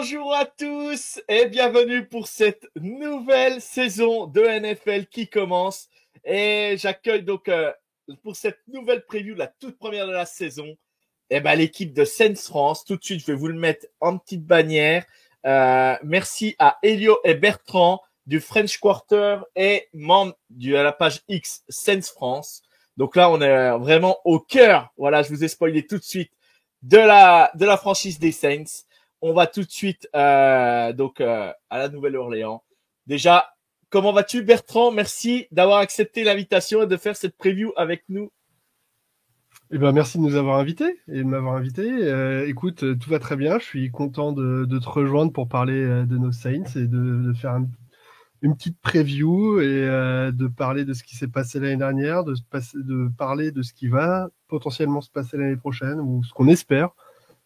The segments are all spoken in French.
Bonjour à tous et bienvenue pour cette nouvelle saison de NFL qui commence. Et j'accueille donc pour cette nouvelle preview, la toute première de la saison, l'équipe de Saints France. Tout de suite, je vais vous le mettre en petite bannière. Merci à Elio et Bertrand du French Quarter et membres de la page X Saints France. Donc là, on est vraiment au cœur. Voilà, je vous ai spoilé tout de suite de la franchise des Saints. On va tout de suite à la Nouvelle-Orléans. Déjà, comment vas-tu Bertrand? Merci d'avoir accepté l'invitation et de faire cette preview avec nous. Eh ben, merci de nous avoir invités et de m'avoir invité. Écoute, tout va très bien. Je suis content de te rejoindre pour parler de nos Saints et de faire une petite preview et de parler de ce qui s'est passé l'année dernière, de parler de ce qui va potentiellement se passer l'année prochaine ou ce qu'on espère.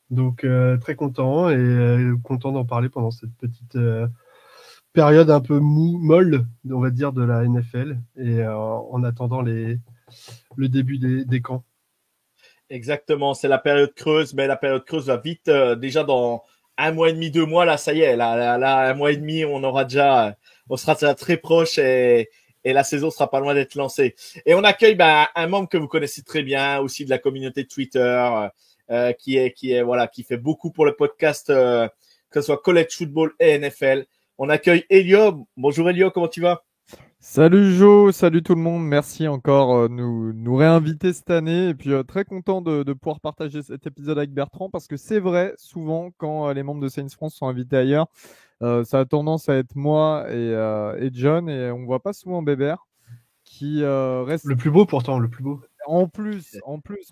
Donc, très content et content d'en parler pendant cette petite période un peu molle, on va dire, de la NFL et en attendant le début des camps. Exactement, c'est la période creuse, mais la période creuse va vite. Déjà dans un mois et demi, 2 mois, là, ça y est, là, un mois et demi, on sera déjà très proche et la saison sera pas loin d'être lancée. Et on accueille un membre que vous connaissez très bien, aussi de la communauté Twitter, qui fait beaucoup pour le podcast, que ce soit college football et NFL. On accueille Elio. Bonjour Elio, comment tu vas? Salut Jo, salut tout le monde, merci encore de nous réinviter cette année et puis très content de pouvoir partager cet épisode avec Bertrand parce que c'est vrai, souvent quand les membres de Saints France sont invités ailleurs, ça a tendance à être moi et John et on voit pas souvent Bébert qui reste Le plus beau pourtant, le plus beau. en plus,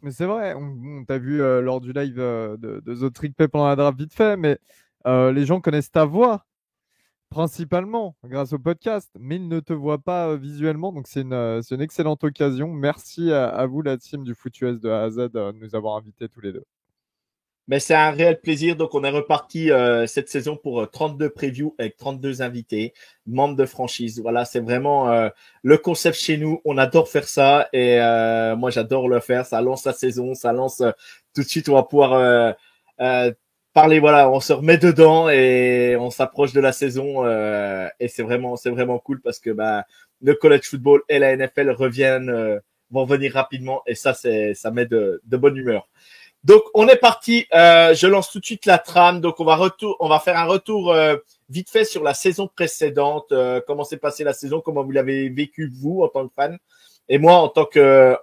mais c'est vrai, on t'a vu lors du live de The Trick Play pendant la draft vite fait, mais les gens connaissent ta voix principalement grâce au podcast, mais ils ne te voient pas visuellement, donc c'est une excellente occasion. Merci à vous, la team du FootUS de A à Z, de nous avoir invités tous les deux. Mais c'est un réel plaisir. Donc, on est reparti cette saison pour 32 previews avec 32 invités, membres de franchise. Voilà, c'est vraiment le concept chez nous. On adore faire ça et moi, j'adore le faire. Ça lance la saison, ça lance tout de suite. On va pouvoir parler. Voilà, on se remet dedans et on s'approche de la saison et c'est vraiment cool parce que le college football et la NFL vont venir rapidement et ça met de bonne humeur. Donc, on est parti. Je lance tout de suite la trame. Donc, on va faire un retour vite fait sur la saison précédente. Comment s'est passée la saison, comment vous l'avez vécu vous en tant que fan. Et moi, en tant que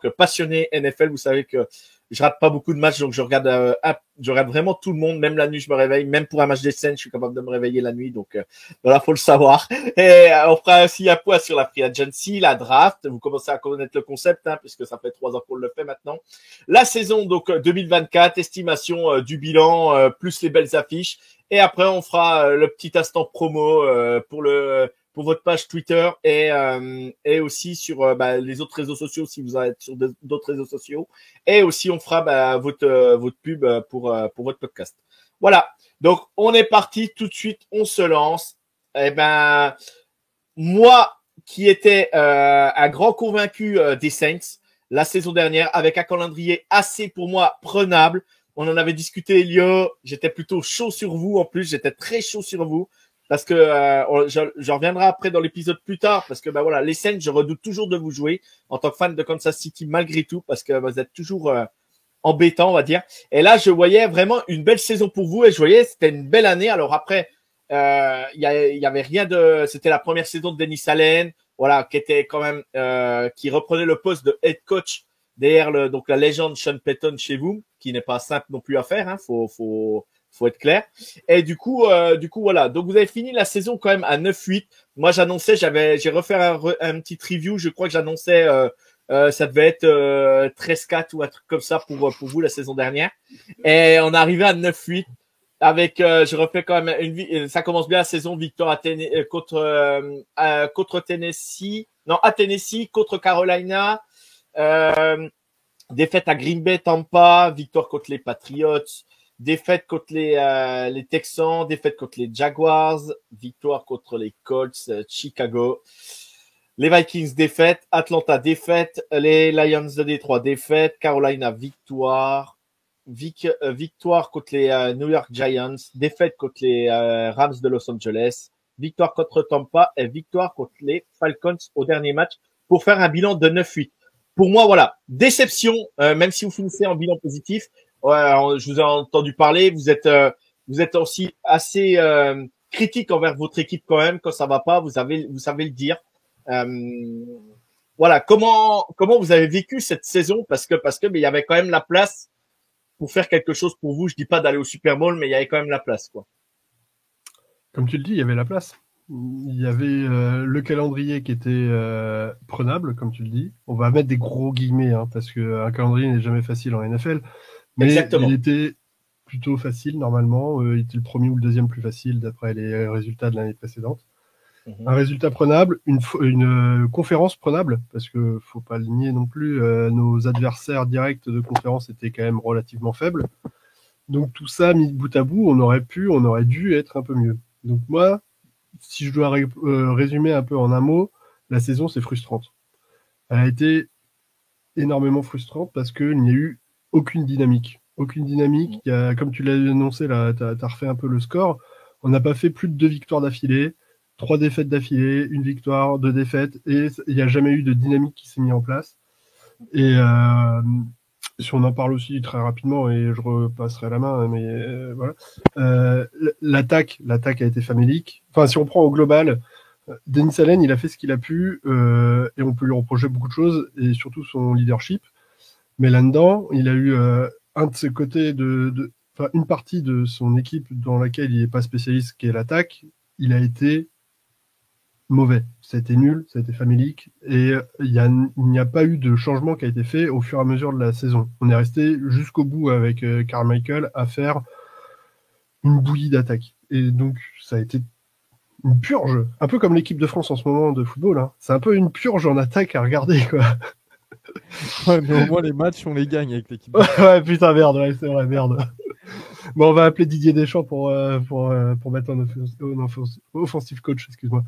passionné NFL, vous savez que je rate pas beaucoup de matchs, donc je regarde vraiment tout le monde. Même la nuit, je me réveille. Même pour un match des Saints, je suis capable de me réveiller la nuit. Donc voilà, faut le savoir. Et on fera aussi un point sur la free agency, la draft. Vous commencez à connaître le concept, puisque ça fait 3 ans qu'on le fait maintenant. La saison donc 2024, estimation du bilan plus les belles affiches. Et après, on fera le petit instant promo pour votre page Twitter et aussi sur les autres réseaux sociaux si vous êtes sur d'autres réseaux sociaux. Et aussi, on fera votre pub pour votre podcast. Voilà. Donc, on est parti tout de suite. On se lance. Eh ben, moi qui étais un grand convaincu des Saints la saison dernière avec un calendrier assez pour moi prenable. On en avait discuté, Elio. J'étais plutôt chaud sur vous en plus. J'étais très chaud sur vous parce que je reviendrai après dans l'épisode plus tard parce que voilà, les Saints, je redoute toujours de vous jouer en tant que fan de Kansas City malgré tout parce que vous êtes toujours embêtant, on va dire. Et là, je voyais vraiment une belle saison pour vous et je voyais c'était une belle année. Alors après, il y avait rien de. C'était la première saison de Dennis Allen, voilà, qui était quand même qui reprenait le poste de head coach derrière donc la légende Sean Payton chez vous, qui n'est pas simple non plus à faire. Faut être clair. Et du coup voilà. Donc vous avez fini la saison quand même à 9-8. Moi j'annonçais, j'ai refait un petit review. Je crois que j'annonçais ça devait être 13-4 ou un truc comme ça pour vous la saison dernière. Et on est arrivé à 9-8 avec je refais quand même ça commence bien la saison, victoire contre Tennessee, non à Tennessee, contre Carolina, défaite à Green Bay, Tampa, victoire contre les Patriots, défaite contre les Texans, défaite contre les Jaguars, victoire contre les Colts, Chicago. Les Vikings défaite, Atlanta défaite, les Lions de Détroit défaite, Carolina victoire, victoire contre les New York Giants, défaite contre les Rams de Los Angeles, victoire contre Tampa et victoire contre les Falcons au dernier match pour faire un bilan de 9-8. Pour moi, voilà, déception, même si vous finissez en bilan positif. Je vous ai entendu parler, vous êtes aussi assez critique envers votre équipe quand même. Quand ça va pas, vous savez le dire. Voilà, comment vous avez vécu cette saison, parce que mais il y avait quand même la place pour faire quelque chose pour vous. Je dis pas d'aller au Super Bowl, mais il y avait quand même la place, quoi. Comme tu le dis, il y avait la place. Il y avait le calendrier qui était prenable, comme tu le dis. On va mettre des gros guillemets, hein, parce qu'un calendrier n'est jamais facile en NFL. Mais Exactement. Il était plutôt facile, normalement. Il était le premier ou le deuxième plus facile, d'après les résultats de l'année précédente. Un résultat prenable, une conférence prenable, parce que faut pas le nier non plus, nos adversaires directs de conférence étaient quand même relativement faibles. Donc tout ça, mis bout à bout, on aurait dû être un peu mieux. Donc moi, si je dois résumer un peu en un mot, la saison, c'est frustrante. Elle a été énormément frustrante parce qu'il n'y a eu aucune dynamique. Aucune dynamique. Comme tu l'as annoncé, là, tu as refait un peu le score. On n'a pas fait plus de 2 victoires d'affilée, 3 défaites d'affilée, 1 victoire, 2 défaites, et il n'y a jamais eu de dynamique qui s'est mise en place. Et si on en parle aussi très rapidement, et je repasserai la main, mais voilà. L'attaque a été famélique. Enfin, si on prend au global, Denis Allen, il a fait ce qu'il a pu, et on peut lui reprocher beaucoup de choses, et surtout son leadership. Mais là-dedans, il a eu un de ses côtés une partie de son équipe dans laquelle il n'est pas spécialiste, qui est l'attaque, il a été mauvais. Ça a été nul, ça a été famélique, et il n'y a pas eu de changement qui a été fait au fur et à mesure de la saison. On est resté jusqu'au bout avec Carmichael à faire une bouillie d'attaque. Et donc, ça a été une purge, un peu comme l'équipe de France en ce moment de football. Hein. C'est un peu une purge en attaque à regarder, quoi. Ouais, mais au moins les matchs, on les gagne avec l'équipe. Ouais, putain, merde, ouais, c'est vrai, merde. Bon, on va appeler Didier Deschamps pour mettre en offensive coach, excuse-moi.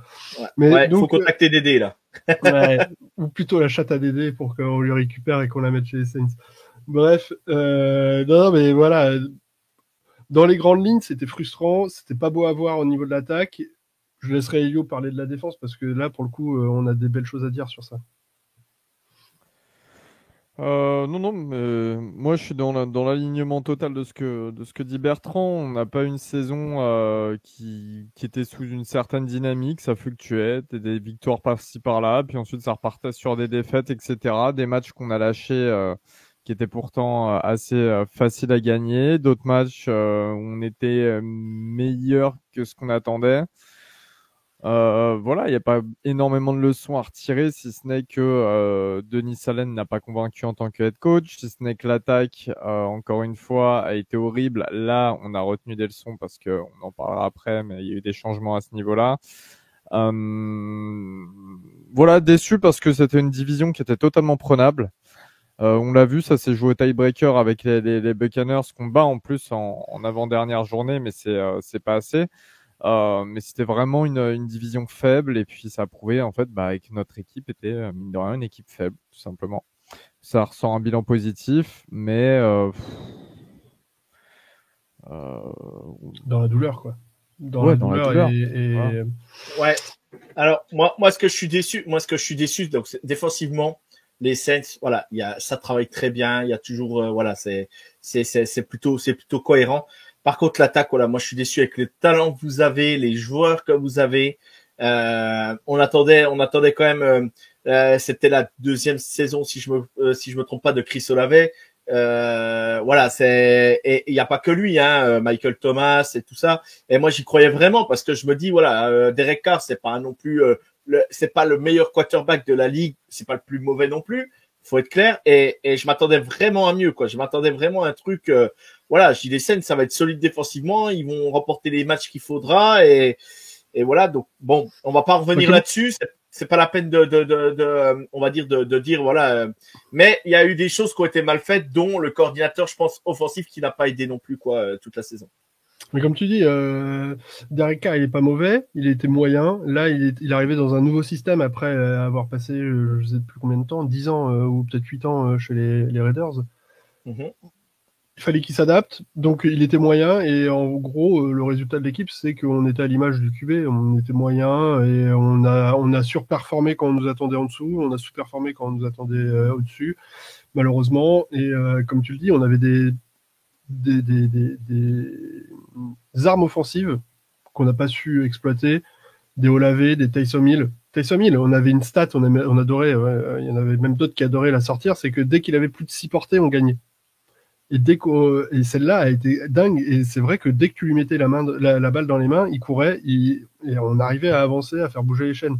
Mais ouais, donc, faut contacter Dédé, là. Ouais, ou plutôt la chatte à Dédé pour qu'on lui récupère et qu'on la mette chez les Saints. Bref, non, mais voilà. Dans les grandes lignes, c'était frustrant, c'était pas beau à voir au niveau de l'attaque. Je laisserai Elio parler de la défense parce que là, pour le coup, on a des belles choses à dire sur ça. Non, mais moi je suis dans l'alignement total de ce que dit Bertrand. On n'a pas une saison qui était sous une certaine dynamique, ça fluctuait, des victoires par-ci par-là, puis ensuite ça repartait sur des défaites, etc. Des matchs qu'on a lâchés qui étaient pourtant assez faciles à gagner, d'autres matchs où on était meilleur que ce qu'on attendait. Voilà, il n'y a pas énormément de leçons à retirer, si ce n'est que Denis Allen n'a pas convaincu en tant que head coach, si ce n'est que l'attaque, encore une fois, a été horrible. Là, on a retenu des leçons parce qu'on en parlera après, mais il y a eu des changements à ce niveau-là. Voilà, déçu parce que c'était une division qui était totalement prenable. On l'a vu, ça s'est joué au tiebreaker avec les Buccaneers qu'on bat en plus en avant-dernière journée, mais c'est pas assez. Mais c'était vraiment une division faible et puis ça a prouvé en fait que notre équipe était mine de rien une équipe faible tout simplement. Ça ressort un bilan positif, mais dans la douleur quoi. Dans la douleur. Ouais. Alors moi ce que je suis déçu, donc défensivement les Saints, voilà, ça travaille très bien, il y a toujours voilà, c'est plutôt cohérent. Par contre, l'attaque, voilà, moi je suis déçu avec le talent que vous avez, les joueurs que vous avez. On attendait quand même. C'était la deuxième saison, si je me trompe pas, de Chris Olave. Voilà, et il n'y a pas que lui, hein, Michael Thomas et tout ça. Et moi j'y croyais vraiment parce que je me dis voilà, Derek Carr, c'est pas non plus c'est pas le meilleur quarterback de la ligue, c'est pas le plus mauvais non plus. Faut être clair. Et je m'attendais vraiment à mieux, quoi. Je m'attendais vraiment à un truc. Voilà, je dis les Saints, ça va être solide défensivement, ils vont remporter les matchs qu'il faudra et voilà. Donc bon, on va pas revenir là-dessus. C'est pas la peine on va dire de dire voilà. Mais il y a eu des choses qui ont été mal faites, dont le coordinateur, je pense, offensif, qui n'a pas aidé non plus quoi toute la saison. Mais comme tu dis, Derek Carr, il est pas mauvais, il était moyen. Là, il est arrivé dans un nouveau système après avoir passé, je sais plus combien de temps, 10 ans ou peut-être 8 ans chez les Raiders. il fallait qu'il s'adapte, donc il était moyen, et en gros, le résultat de l'équipe, c'est qu'on était à l'image du QB, on était moyen, et on a surperformé quand on nous attendait en dessous, on a sous-performé quand on nous attendait au-dessus, malheureusement, et comme tu le dis, on avait des armes offensives qu'on n'a pas su exploiter, des Olave, des Taysom Hill. Taysom Hill, on avait une stat, on adorait, il y en avait même d'autres qui adoraient la sortir, c'est que dès qu'il avait plus de 6 portées, on gagnait. Et celle-là a été dingue. Et c'est vrai que dès que tu lui mettais la balle dans les mains, il courait, et on arrivait à avancer, à faire bouger les chaînes.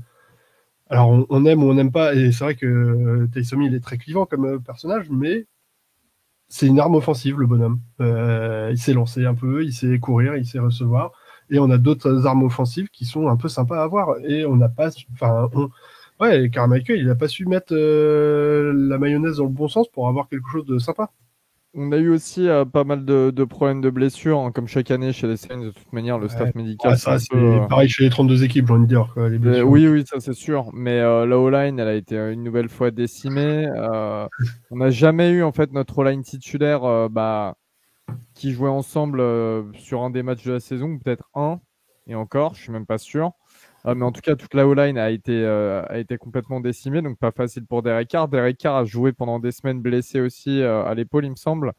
Alors on aime ou on n'aime pas, et c'est vrai que Taysom Hill est très clivant comme personnage, mais c'est une arme offensive, le bonhomme. Il sait lancer un peu, il sait courir, il sait recevoir. Et on a d'autres armes offensives qui sont un peu sympas à voir. Et on n'a pas, ouais, Carmichael, il n'a pas su mettre la mayonnaise dans le bon sens pour avoir quelque chose de sympa. On a eu aussi pas mal de problèmes de blessures, hein, comme chaque année chez les Saints. De toute manière, le staff médical, ça, c'est pareil chez les 32 équipes, j'ai envie de dire, quoi, les blessures. Oui, ça c'est sûr. Mais la O-line, elle a été une nouvelle fois décimée. On n'a jamais eu en fait notre O-line titulaire qui jouait ensemble sur un des matchs de la saison, ou peut-être un, et encore, je suis même pas sûr. Mais en tout cas, toute la O-line a été complètement décimée, donc pas facile pour Derek Carr. Derek Carr a joué pendant des semaines blessé aussi à l'épaule, il me semble.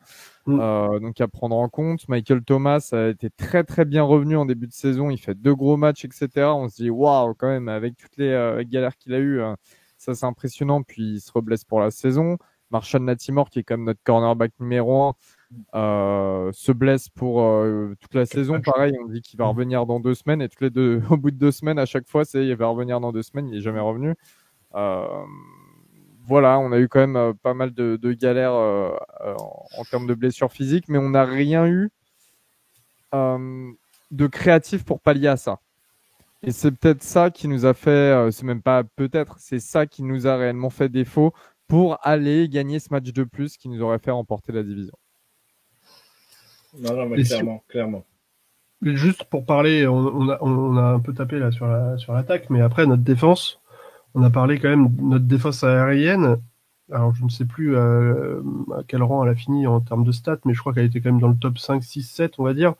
Donc à prendre en compte. Michael Thomas a été très très bien revenu en début de saison. Il fait 2 gros matchs, etc. On se dit waouh, quand même, avec toutes les galères qu'il a eues, ça c'est impressionnant. Puis il se reblesse pour la saison. Marshall Lattimore, qui est comme notre cornerback numéro 1, se blesse pour toute la saison. Pareil, on dit qu'il va revenir dans 2 semaines, et au bout de 2 semaines, à chaque fois, il va revenir dans 2 semaines. Il n'est jamais revenu. Voilà, on a eu quand même pas mal de galères en termes de blessures physiques, mais on n'a rien eu de créatif pour pallier à ça. Et c'est peut-être ça qui nous a fait, c'est même pas peut-être, c'est ça qui nous a réellement fait défaut pour aller gagner ce match de plus qui nous aurait fait remporter la division. Non, mais clairement. Juste pour parler, on a un peu tapé là sur l'attaque, mais après notre défense, on a parlé quand même de notre défense aérienne. Alors je ne sais plus à quel rang elle a fini en termes de stats, mais je crois qu'elle était quand même dans le top 5, 6, 7, on va dire.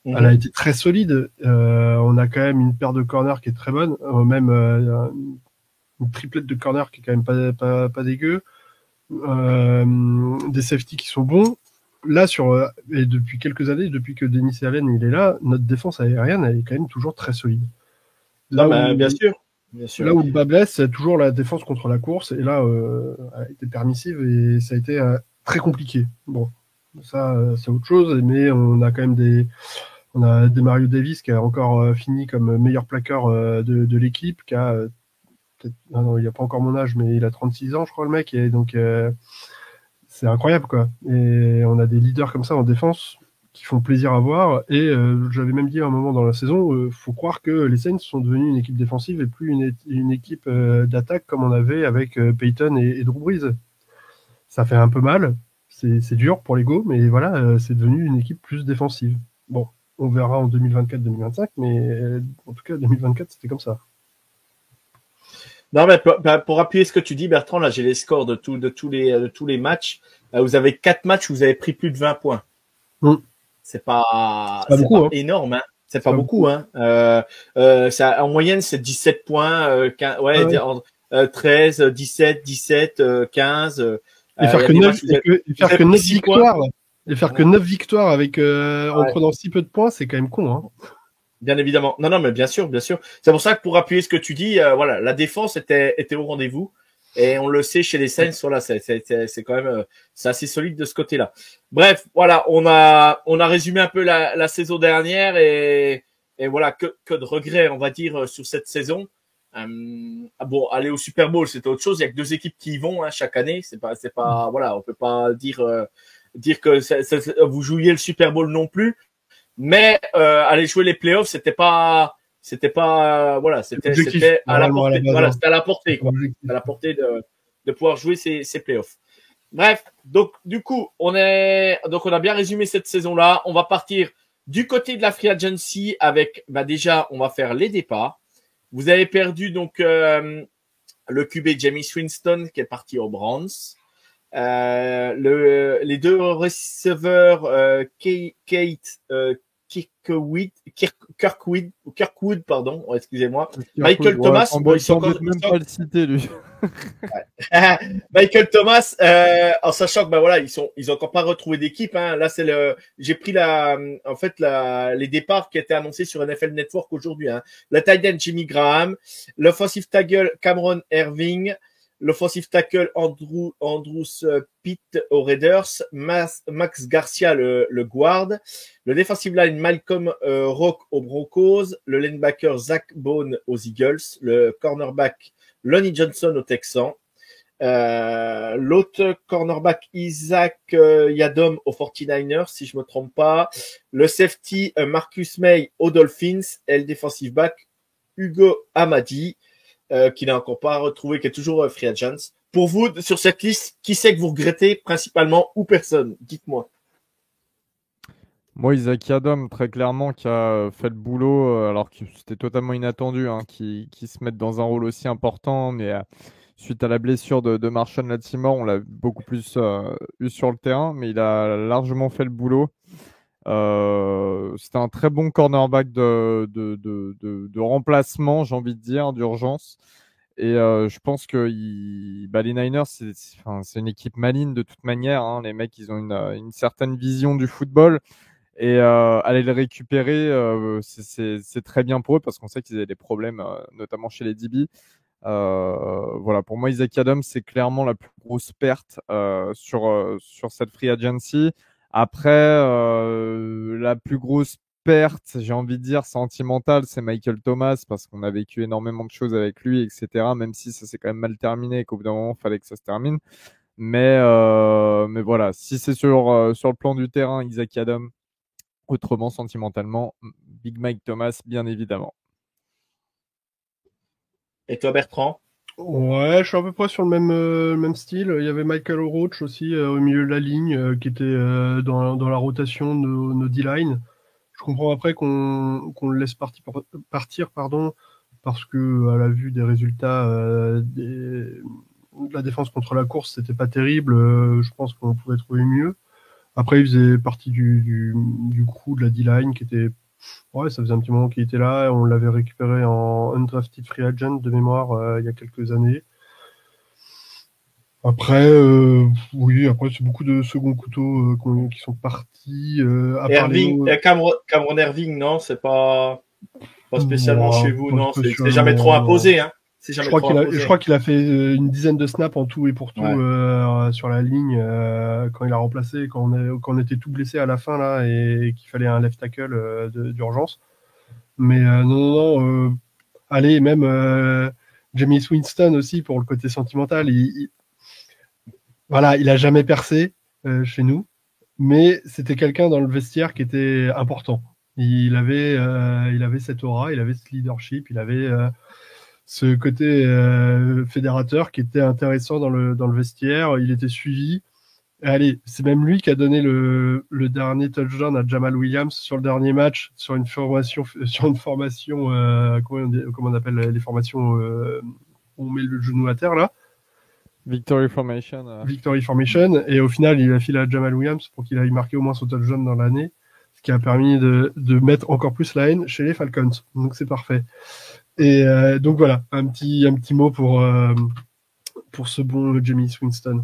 Elle a été très solide. On a quand même une paire de corners qui est très bonne, même une triplette de corners qui est quand même pas dégueu. Des safeties qui sont bons. Là, et depuis quelques années, depuis que Dennis Allen il est là, notre défense aérienne elle est quand même toujours très solide. Là bien sûr. Là où le bas blesse, c'est toujours la défense contre la course, et là, elle a été permissive et ça a été très compliqué. Bon, ça, c'est autre chose, mais on a quand même on a des Mario Davis qui a encore fini comme meilleur plaqueur de l'équipe, qui a non, il n'a pas encore mon âge, mais il a 36 ans, je crois, le mec, et donc c'est incroyable, quoi. Et on a des leaders comme ça en défense qui font plaisir à voir. Et j'avais même dit à un moment dans la saison, faut croire que les Saints sont devenus une équipe défensive et plus une équipe d'attaque comme on avait avec Peyton et Drew Brees. Ça fait un peu mal, c'est dur pour l'ego, mais voilà, c'est devenu une équipe plus défensive. Bon, on verra en 2024-2025, mais en tout cas 2024 c'était comme ça. Non, mais pour appuyer ce que tu dis, Bertrand, là j'ai les scores de tous les matchs. Vous avez 4 matchs où vous avez pris plus de 20 points. C'est pas beaucoup, énorme, hein. C'est pas beaucoup, hein. En moyenne, c'est 17 points, 15, 13, 17, 17, 15. Et faire que 9 victoires. Et faire que 9 victoires avec, en prenant si peu de points, c'est quand même con, hein. Bien évidemment. Non, mais bien sûr. C'est pour ça que pour appuyer ce que tu dis, voilà, la défense était au rendez-vous. Et on le sait chez les Saints, voilà, c'est quand même, c'est assez solide de ce côté-là. Bref, voilà, on a résumé un peu la saison dernière, et voilà, que de regrets, on va dire, sur cette saison. Bon, aller au Super Bowl, c'est autre chose. Il y a que 2 équipes qui y vont, hein, chaque année. C'est pas, voilà, on peut pas dire que vous jouiez le Super Bowl non plus. Mais aller jouer les playoffs, c'était pas voilà, c'était à la portée, voilà, c'était à la portée, quoi, à la portée de pouvoir jouer ces playoffs. Bref, donc du coup, on a bien résumé cette saison-là. On va partir du côté de la free agency avec, déjà, on va faire les départs. Vous avez perdu donc le QB Jameis Winston qui est parti aux Browns. Les deux receveurs, Kate Kirkwood, pardon, excusez-moi. Michael Thomas, ils sont même pas le citer, lui. Michael Thomas, en sachant que ben voilà, ils ont encore pas retrouvé d'équipe. Hein. Là, j'ai pris les départs qui étaient annoncés sur NFL Network aujourd'hui. Hein. Le tight end Jimmy Graham, l'offensive tackle Cameron Irving, l'offensive tackle Andrews Pitt aux Raiders, Max Garcia le guard, le defensive line Malcolm Rock aux Broncos, le linebacker Zach Bone aux Eagles, le cornerback Lonnie Johnson aux Texans, l'autre cornerback Isaac Yadom aux 49ers, si je me trompe pas, le safety Marcus May aux Dolphins et le defensive back Hugo Amadi, qui n'a encore pas retrouvé, qui est toujours free agent. Pour vous, sur cette liste, qui c'est que vous regrettez principalement ou personne? Dites-moi. Moi, Isaac Yadom, très clairement, qui a fait le boulot, alors que c'était totalement inattendu, hein, qui se mette dans un rôle aussi important, mais suite à la blessure de Marshawn Lattimore, on l'a beaucoup plus eu sur le terrain, mais il a largement fait le boulot. C'était un très bon cornerback de remplacement, j'ai envie de dire, d'urgence. Et je pense que les Niners, c'est une équipe maligne de toute manière. Hein. Les mecs, ils ont une certaine vision du football. Et aller le récupérer, c'est très bien pour eux parce qu'on sait qu'ils avaient des problèmes, notamment chez les DB. Voilà, pour moi, Isaac Adams, c'est clairement la plus grosse perte sur cette free agency. Après, la plus grosse perte, j'ai envie de dire, sentimentale, c'est Michael Thomas parce qu'on a vécu énormément de choses avec lui, etc. Même si ça s'est quand même mal terminé et qu'au bout d'un moment, il fallait que ça se termine. Mais voilà, si c'est sur le plan du terrain, Isaac Adams, autrement, sentimentalement, Big Mike Thomas, bien évidemment. Et toi, Bertrand? Ouais, je suis à peu près sur le même style. Il y avait Michael Roach aussi au milieu de la ligne qui était dans la rotation de nos D-line. Je comprends après qu'on le laisse partir, pardon, parce que à la vue des résultats de la défense contre la course, c'était pas terrible. Je pense qu'on pouvait trouver mieux. Après, il faisait partie du crew de la D-line qui était. Ouais, ça faisait un petit moment qu'il était là. On l'avait récupéré en undrafted free agent de mémoire il y a quelques années. Après, oui, après c'est beaucoup de seconds couteaux qui sont partis. Cameron Irving, non, c'est pas spécialement chez vous, non, c'est jamais trop imposé, hein. Je crois qu'il a fait une dizaine de snaps en tout et pour tout sur la ligne quand il a remplacé, quand on était tout blessé à la fin là et qu'il fallait un left tackle d'urgence. Mais non, allez, même Jameis Winston aussi pour le côté sentimental. Voilà, il a jamais percé chez nous, mais c'était quelqu'un dans le vestiaire qui était important. Il avait cette aura, il avait ce leadership, il avait ce côté fédérateur qui était intéressant dans le vestiaire. Il était suivi. Et allez, c'est même lui qui a donné le dernier touchdown à Jamal Williams sur le dernier match, sur une formation comment on appelle les formations où on met le genou à terre là. Victory Formation. Victory Formation. Et au final, il a filé à Jamal Williams pour qu'il aille marquer au moins son touchdown dans l'année, ce qui a permis de mettre encore plus la haine chez les Falcons. Donc c'est parfait. Et donc voilà, un petit mot pour ce bon Jameis Winston.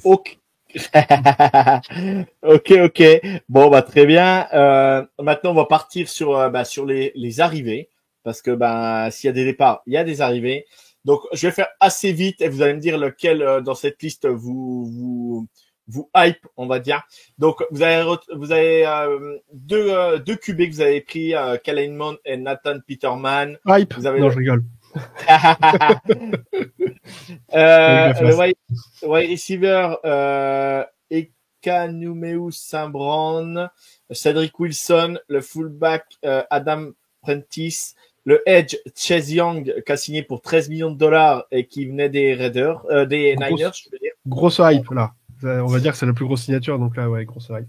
Ok. ok. Bon, bah très bien. Maintenant, on va partir sur les arrivées, parce que s'il y a des départs, il y a des arrivées. Donc, je vais faire assez vite et vous allez me dire lequel dans cette liste vous hype, on va dire. Donc, vous avez deux QB que vous avez pris, Kellen Mond et Nathan Peterman. Hype. Non, je rigole. Le wide receiver Ekanumeu Saint-Brown, Cedric Wilson, le fullback Adam Prentice, le edge Chase Young qui a signé pour $13 millions et qui venait des Raiders, des Niners, je veux dire. Grosse hype là. On va dire que c'est la plus grosse signature, donc là, ouais, grosse hype.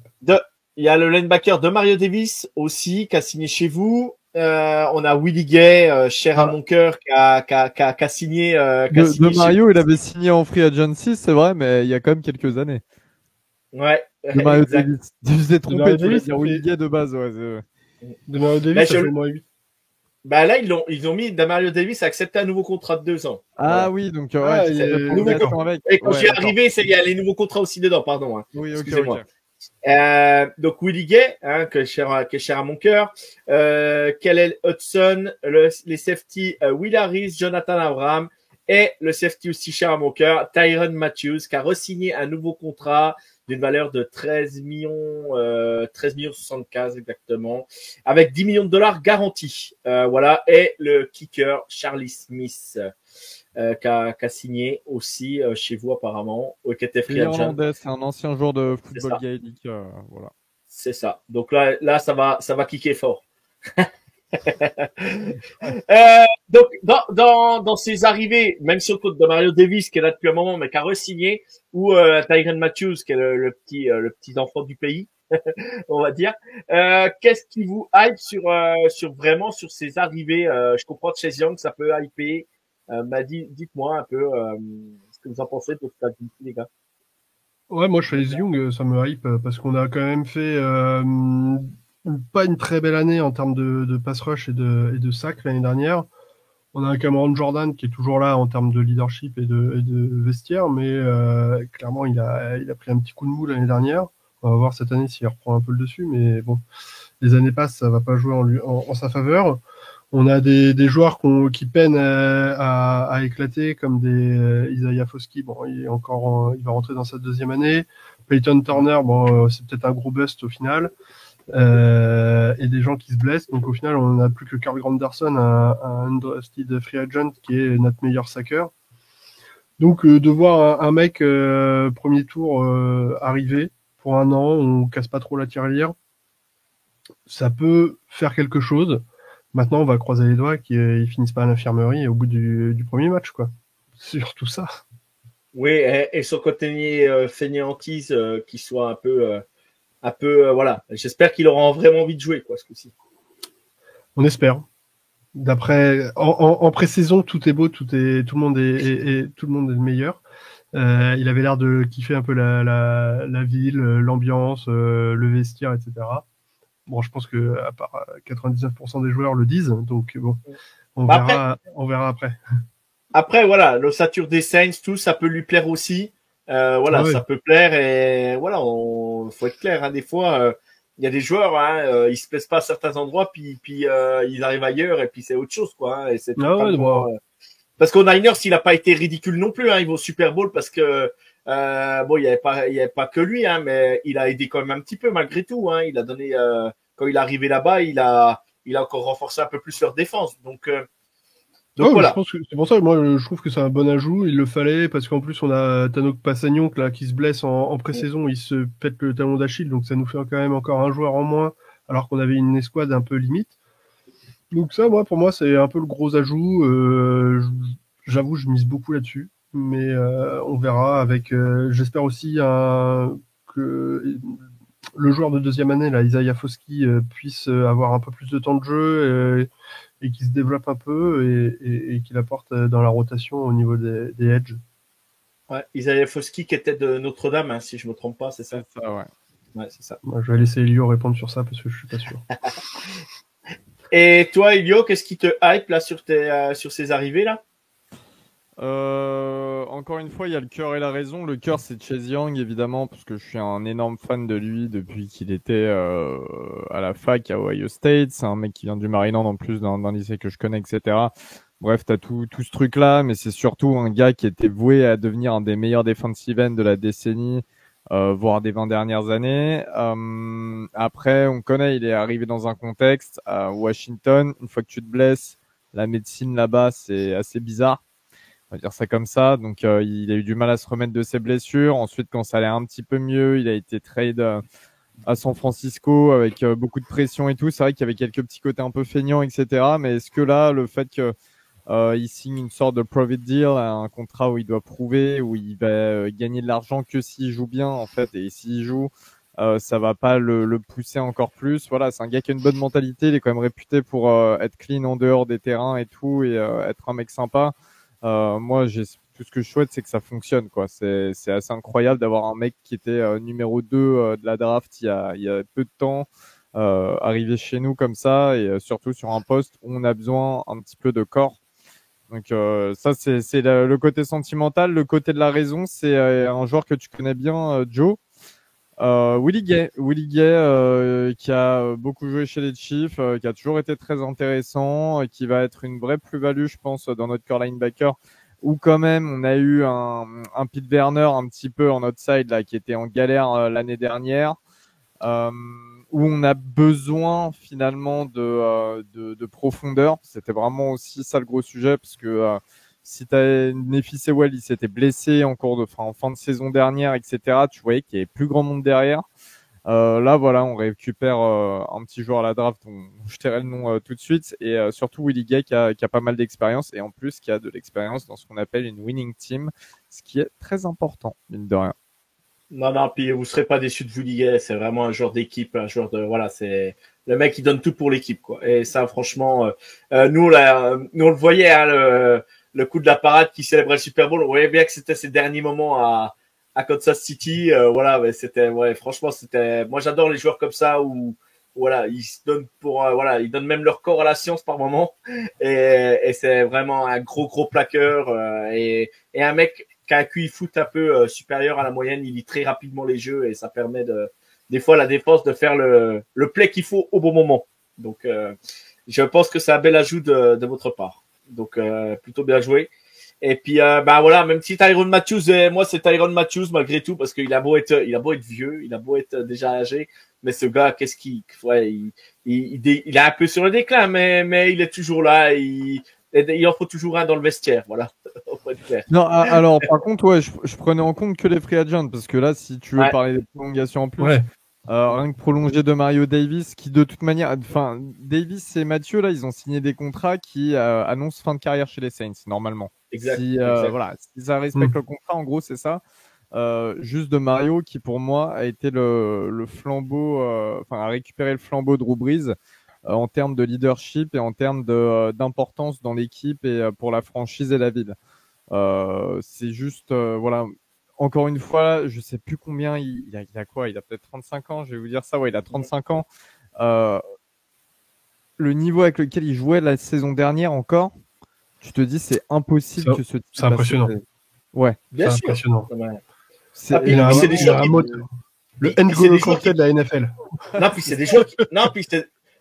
Il y a le linebacker de Mario Davis aussi qui a signé chez vous. On a Willie Gay, cher à mon cœur, qui a signé. De Mario, il avait signé en free agency, c'est vrai, mais il y a quand même quelques années. Ouais, De Mario exact. Davis. Je vous ai trompé, Mario tu voulais Davis, dire ça Willie fait- Gay de base. Ouais, De Mario Davis, Mais ça fait au moins 8. Bah là, ils ont mis Damario Davis a accepté un nouveau contrat de 2 ans. Ah Voilà. oui, donc Ah, ouais, il c'est la est- prolongation d'accord. avec. Et quand Ouais, j'y d'accord. arrivé, il y a les nouveaux contrats aussi dedans, pardon. Hein. Oui, ok, Excusez-moi. ok. Donc Willie Gay, hein, qui est cher à mon cœur, Kellen Hudson, les safety Will Harris, Jonathan Abraham et le safety aussi cher à mon cœur, Tyron Matthews, qui a re-signé un nouveau contrat d'une valeur de 13 millions 75 exactement, avec 10 millions de dollars garantis. Voilà, et le kicker Charlie Smith. Qui a signé aussi chez vous apparemment, qui était C'est free agent. irlandais, c'est un ancien joueur de C'est football ça. gaélique. Voilà. C'est ça. Donc là, ça va kicker fort. Donc dans ses arrivées, même sur le côté de Mario Davis qui est là depuis un moment mais qui a re-signé, ou Tyron Matthews qui est le petit enfant du pays, on va dire. Qu'est-ce qui vous hype sur vraiment sur ses arrivées? Je comprends que Chase Young ça peut hyper. Dites-moi un peu ce que vous en pensez de toute la vie, les gars. Ouais, moi, Chase Young, ça me hype parce qu'on a quand même fait pas une très belle année en termes de pass rush et de sacs l'année dernière. On a un Cameron Jordan qui est toujours là en termes de leadership et de vestiaire, mais clairement, il a pris un petit coup de mou l'année dernière. On va voir cette année s'il reprend un peu le dessus, mais bon, les années passent, ça va pas jouer en sa faveur. On a des joueurs qui peinent à éclater, comme des Isaiah Foskey. Bon, il va rentrer dans sa deuxième année. Peyton Turner, bon, c'est peut-être un gros bust au final. Et des gens qui se blessent. Donc au final, on n'a plus que Carl Granderson, un undrafted free agent qui est notre meilleur sacker. Donc de voir un mec premier tour arriver pour un an, on casse pas trop la tirelire, ça peut faire quelque chose. Maintenant, on va croiser les doigts qu'ils finissent pas à l'infirmerie au bout du premier match, quoi. C'est surtout ça. Oui, et son côté fainéantise qui soit un peu voilà. J'espère qu'il aura vraiment envie de jouer quoi ce coup-ci. On espère. D'après, en pré-saison, tout est beau, tout le monde tout le monde est le meilleur. Il avait l'air de kiffer un peu la ville, l'ambiance, le vestiaire, etc. Bon, je pense que à part 99% des joueurs le disent, donc bon, on verra après. Après, voilà, l'ossature des Saints, tout, ça peut lui plaire aussi. Voilà, Ah ouais. ça peut plaire et voilà, faut être clair. Hein, des fois, il y a des joueurs, hein, ils se plaisent pas à certains endroits, puis ils arrivent ailleurs et puis c'est autre chose, quoi. Hein, et c'est Ah ouais, totalement. bon. Parce qu'au Niners, il a pas été ridicule non plus. Hein, il va au Super Bowl parce que bon, il y avait pas que lui, hein, mais il a aidé quand même un petit peu malgré tout. Hein, il a donné quand il est arrivé là-bas, il a encore renforcé un peu plus leur défense. Donc Ouais, voilà. je pense que c'est pour ça que moi je trouve que c'est un bon ajout, il le fallait parce qu'en plus on a Tanok Passagnon là qui se blesse en pré-saison, il se pète le talon d'Achille, donc ça nous fait quand même encore un joueur en moins alors qu'on avait une escouade un peu limite. Donc ça, pour moi, c'est un peu le gros ajout. J'avoue, je mise beaucoup là-dessus, mais on verra avec. J'espère aussi que le joueur de deuxième année, là, Isaiah Foskey, puisse avoir un peu plus de temps de jeu et qu'il se développe un peu et qu'il apporte dans la rotation au niveau des edges. Ouais, Isaiah Foskey qui était de Notre-Dame, hein, si je me trompe pas, c'est ça. C'est ça, ouais. Ouais, c'est ça. Moi, je vais laisser Elio répondre sur ça parce que je suis pas sûr. Et toi, Elio, qu'est-ce qui te hype là sur ces arrivées là? Encore une fois, il y a le cœur et la raison. Le cœur, c'est Chase Young, évidemment, parce que je suis un énorme fan de lui depuis qu'il était à la fac à Ohio State. C'est un mec qui vient du Maryland en plus, d'un lycée que je connais, etc. Bref, t'as tout ce truc-là, mais c'est surtout un gars qui était voué à devenir un des meilleurs defensive ends de la décennie, voire des 20 dernières années. Après, on connaît, il est arrivé dans un contexte à Washington. Une fois que tu te blesses, la médecine là-bas, c'est assez bizarre. On va dire ça comme ça. Donc, il a eu du mal à se remettre de ses blessures. Ensuite, quand ça allait un petit peu mieux, il a été trade à San Francisco avec beaucoup de pression et tout. C'est vrai qu'il y avait quelques petits côtés un peu feignants, etc. Mais est-ce que là, le fait que il signe une sorte de private deal, un contrat où il doit prouver, où il va gagner de l'argent que s'il joue bien, en fait, et s'il joue, ça va pas le pousser encore plus. Voilà, c'est un gars qui a une bonne mentalité, il est quand même réputé pour être clean en dehors des terrains et tout, et être un mec sympa. Moi, tout ce que je souhaite, c'est que ça fonctionne, quoi. C'est assez incroyable d'avoir un mec qui était numéro 2 de la draft il y a peu de temps, arrivé chez nous comme ça, et surtout sur un poste où on a besoin un petit peu de corps. Donc ça, c'est le côté sentimental. Le côté de la raison, c'est un joueur que tu connais bien, Joe. Willie Gay, qui a beaucoup joué chez les Chiefs, qui a toujours été très intéressant, qui va être une vraie plus-value, je pense, dans notre core linebacker. Où quand même, on a eu un Pete Werner un petit peu en outside là, qui était en galère l'année dernière, où on a besoin finalement de profondeur. C'était vraiment aussi ça le gros sujet, parce que si t'as Nefi Sewell, il s'était blessé en fin de saison dernière, etc. Tu voyais qu'il y avait plus grand monde derrière. Là, voilà, on récupère un petit joueur à la draft, je tairai le nom tout de suite, et surtout Willie Gay qui a pas mal d'expérience, et en plus qui a de l'expérience dans ce qu'on appelle une winning team, ce qui est très important, mine de rien. Non, puis vous serez pas déçus de Vullier. C'est vraiment un joueur d'équipe, un joueur de, voilà, c'est le mec qui donne tout pour l'équipe, quoi. Et ça, franchement, nous, on le voyait, hein, le coup de la parade qui célébrait le Super Bowl. On voyait bien que c'était ses derniers moments à Kansas City. Voilà, mais franchement, moi, j'adore les joueurs comme ça où, voilà, ils se donnent voilà, ils donnent même leur corps à la science par moment. Et c'est vraiment un gros plaqueur, et un mec qui a un QI foot un peu supérieur à la moyenne. Il lit très rapidement les jeux et ça permet des fois, la défense de faire le play qu'il faut au bon moment. Donc, je pense que c'est un bel ajout de votre part. Donc, plutôt bien joué. Et puis, voilà, même si Tyrann Mathieu, moi, c'est Tyrann Mathieu malgré tout, parce qu'il a beau être vieux, il a beau être déjà âgé, mais ce gars, il est un peu sur le déclin, mais il est toujours là, il en faut toujours un dans le vestiaire, voilà. Non, alors, par contre, ouais, je prenais en compte que les free agents, parce que là, si tu veux parler des prolongations en plus, rien que prolonger de Mario Davis, qui de toute manière, enfin, Davis et Mathieu, là, ils ont signé des contrats qui annoncent fin de carrière chez les Saints, normalement. Exact. Voilà, si ça respecte le contrat, en gros, c'est ça. Juste de Mario, qui pour moi a été le flambeau, a récupéré le flambeau de Drew Brees en termes de leadership et en termes d'importance dans l'équipe et pour la franchise et la ville. C'est juste, voilà. Encore une fois, je sais plus combien il a quoi. Il a peut-être 35 ans. Je vais vous dire ça. Ouais, il a 35 ans. Le niveau avec lequel il jouait la saison dernière encore, tu te dis c'est impossible que ce type. C'est impressionnant. Ouais. Bien sûr. Impressionnant. Il a le N'Golo Kanté de la NFL. Non, puis c'est des joueurs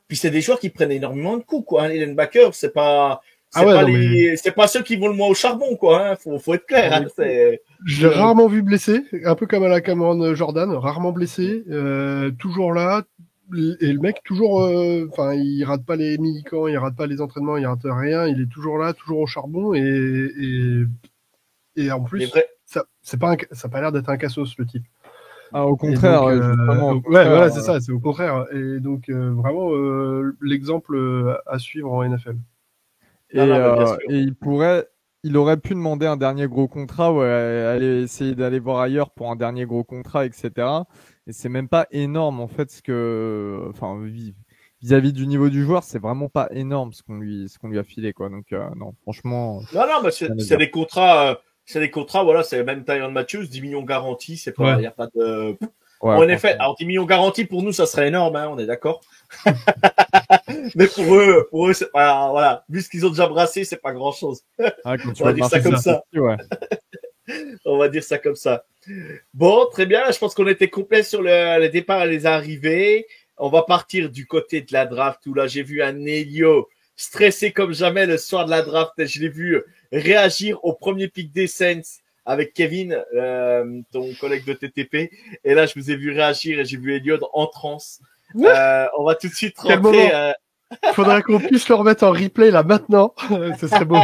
puis c'est des joueurs qui prennent énormément de coups, quoi. Les linebackers, c'est pas ceux qui vont le moins au charbon, quoi. Hein. Faut être clair. Hein. Je l'ai rarement vu blessé, un peu comme à la Cameron Jordan, rarement blessé, toujours là. Et le mec, toujours, il rate pas les mini-camps, il rate pas les entraînements, il rate rien. Il est toujours là, toujours au charbon. Et en plus, ça a pas l'air d'être un cassos, le type. Ah, au contraire, donc, justement. Voilà, c'est ça, c'est au contraire. Et donc, vraiment, l'exemple à suivre en NFL. Et il aurait pu demander un dernier gros contrat, ouais, aller essayer d'aller voir ailleurs pour un dernier gros contrat, etc. Et c'est même pas énorme, en fait, vis-à-vis du niveau du joueur, c'est vraiment pas énorme ce qu'on lui a filé, quoi. Donc, non, franchement. Non, mais c'est des contrats, voilà, c'est même Tyrann Mathieu, 10 millions garantis, c'est pas, y a pas de. Ouais, en effet, alors 10 millions garantis pour nous, ça serait énorme, hein, on est d'accord. Mais pour eux, c'est pas, voilà, vu ce qu'ils ont déjà brassé, c'est pas grand chose. On va dire ça comme ça. Ouais. On va dire ça comme ça. Bon, très bien. Je pense qu'on était complet sur les départs et les arrivées. On va partir du côté de la draft où là, j'ai vu un Elio stressé comme jamais le soir de la draft. Je l'ai vu réagir au premier pick des Saints avec Kevin, ton collègue de TTP. Et là, je vous ai vu réagir et j'ai vu Elliot en transe. On va tout de suite rentrer. Faudrait qu'on puisse le remettre en replay là maintenant. Ce serait beau.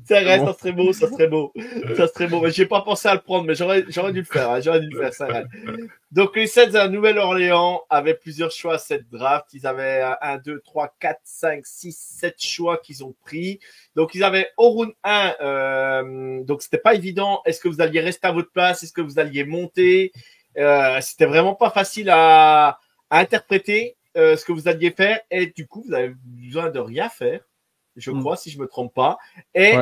Ça serait beau. Mais j'ai pas pensé à le prendre, mais j'aurais dû le faire. Hein. Ça reste. Donc les Saints à Nouvelle-Orléans avaient plusieurs choix à cette draft. Ils avaient 1, 2, 3, 4, 5, 6, 7 choix qu'ils ont pris. Donc ils avaient au round 1. Donc c'était pas évident. Est-ce que vous alliez rester à votre place? Est-ce que vous alliez monter? C'était vraiment pas facile à interpréter ce que vous alliez faire. Et du coup, vous avez besoin de rien faire, je crois, si je me trompe pas. Et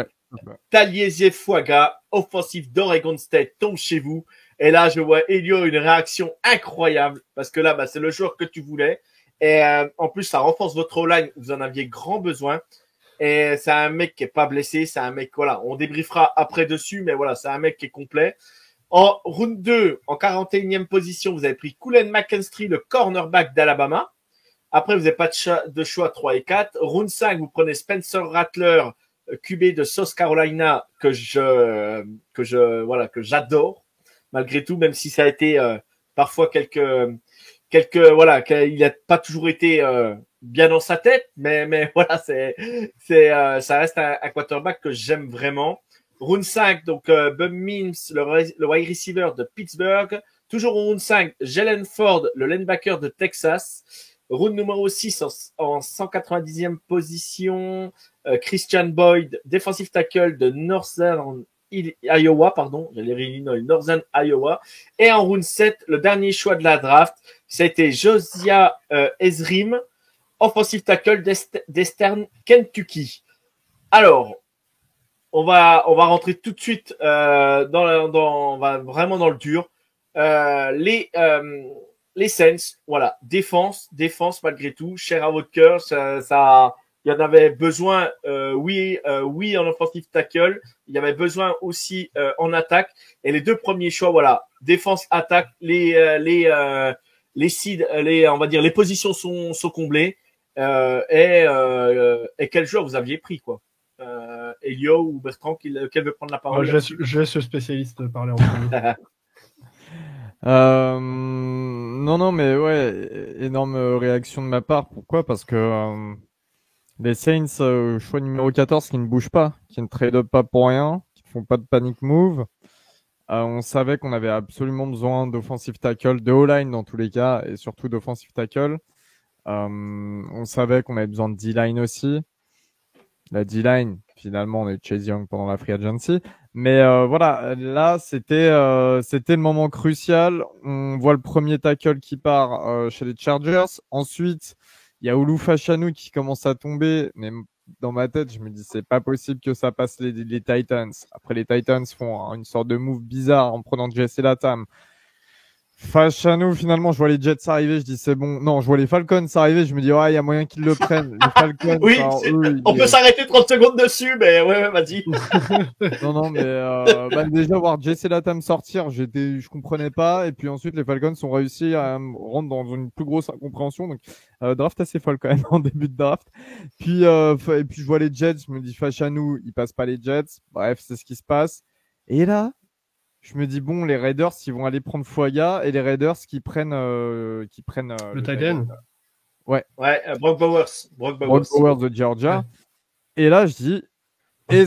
Taliesin Fuaga, offensif d'Oregon State, tombe chez vous. Et là, je vois Elio une réaction incroyable parce que là, c'est le joueur que tu voulais. Et en plus, ça renforce votre O-line. Vous en aviez grand besoin. Et c'est un mec qui est pas blessé. C'est un mec, voilà, on débriefera après dessus, mais voilà, c'est un mec qui est complet. En round 2, en 41e position, vous avez pris Cullen McKinstry, le cornerback d'Alabama. Après, vous n'avez pas de choix 3 et 4. Round 5, vous prenez Spencer Rattler, QB de South Carolina, que j'adore, malgré tout, même si ça a été parfois quelques voilà, il n'a pas toujours été bien dans sa tête, mais voilà, ça reste un quarterback que j'aime vraiment. Round 5, donc Bum Mims, le wide receiver de Pittsburgh. Toujours au round 5, Jalen Ford, le linebacker de Texas. Round numéro 6, en 190e position, Christian Boyd, defensive tackle de Northern Iowa. Et en round 7, le dernier choix de la draft, ça a été Josiah Ezrim, offensive tackle d'Eastern Kentucky. Alors, on va rentrer tout de suite on va vraiment dans le dur. Les Saints, voilà, défense malgré tout, cher à votre cœur, ça il y en avait besoin, oui, en offensive tackle, il y avait besoin aussi en attaque. Et les deux premiers choix, voilà, défense, attaque, les seeds, on va dire, les positions sont comblées. Et quel joueur vous aviez pris, quoi? Elio ou Bertrand, quel veut prendre la parole? Je laisse le spécialiste parler en premier. Non, mais ouais, énorme réaction de ma part. Pourquoi? Parce que les Saints, choix numéro 14, qui ne bougent pas, qui ne trade up pas pour rien, qui font pas de panic move. On savait qu'on avait absolument besoin d'offensive tackle, de O-line dans tous les cas, et surtout d'offensive tackle. On savait qu'on avait besoin de D-line aussi. La D-line, finalement, on a eu Chase Young pendant la free agency. Mais voilà, là, c'était le moment crucial. On voit le premier tackle qui part chez les Chargers. Ensuite, il y a Olu Fashanu qui commence à tomber. Mais dans ma tête, je me dis, c'est pas possible que ça passe les Titans. Après, les Titans font une sorte de move bizarre en prenant Jesse Latam. Fashanu, finalement, je vois les Jets arriver, je dis c'est bon. Non, je vois les Falcons arriver, je me dis ouais, il y a moyen qu'ils le prennent. Les Falcons. Oui, on peut s'arrêter 30 secondes dessus, mais ouais, vas-y. Non, mais déjà voir Jesse Latam sortir, je comprenais pas. Et puis ensuite, les Falcons ont réussi à rentrer dans une plus grosse incompréhension. Donc, draft assez folle quand même en début de draft. Puis, et puis je vois les Jets, je me dis Fashanu, ils passent pas les Jets. Bref, c'est ce qui se passe. Et là, je me dis bon, les Raiders ils vont aller prendre Fuaga et les Raiders qui prennent le tight end. Ouais, Brock Bowers de Georgia. Ouais. Et là je dis et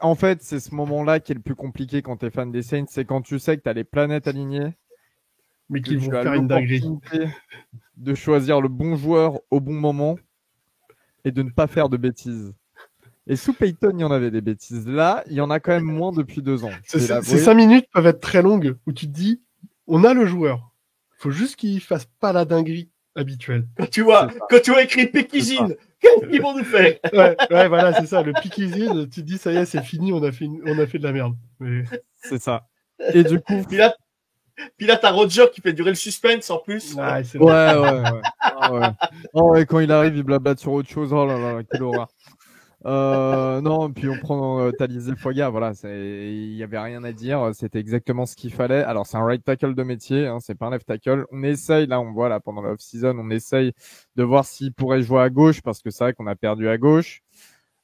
en fait, c'est ce moment-là qui est le plus compliqué quand tu es fan des Saints, c'est quand tu sais que tu as les planètes alignées mais qu'ils vont faire une dinguerie de choisir le bon joueur au bon moment et de ne pas faire de bêtises. Et sous Peyton, il y en avait des bêtises. Là, il y en a quand même moins depuis 2 ans. Ces 5 minutes peuvent être très longues où tu te dis, on a le joueur. Il faut juste qu'il fasse pas la dinguerie habituelle. Quand tu vois écrit Pickizin, qu'est-ce qu'ils vont nous faire? ouais, voilà, c'est ça. Le Pickizin, tu te dis, ça y est, c'est fini, on a fait de la merde. Mais... C'est ça. Et du coup... Puis là, t'as Roger qui fait durer le suspense en plus. Ouais. Oh, et quand il arrive, il blablate sur autre chose. Oh là là, quelle horreur. Non, puis on prend Taliesin Fuaga, voilà, il y avait rien à dire, c'était exactement ce qu'il fallait. Alors c'est un right tackle de métier, hein, c'est pas un left tackle. On essaye, là on voit là pendant la off-season, on essaye de voir s'il pourrait jouer à gauche parce que c'est vrai qu'on a perdu à gauche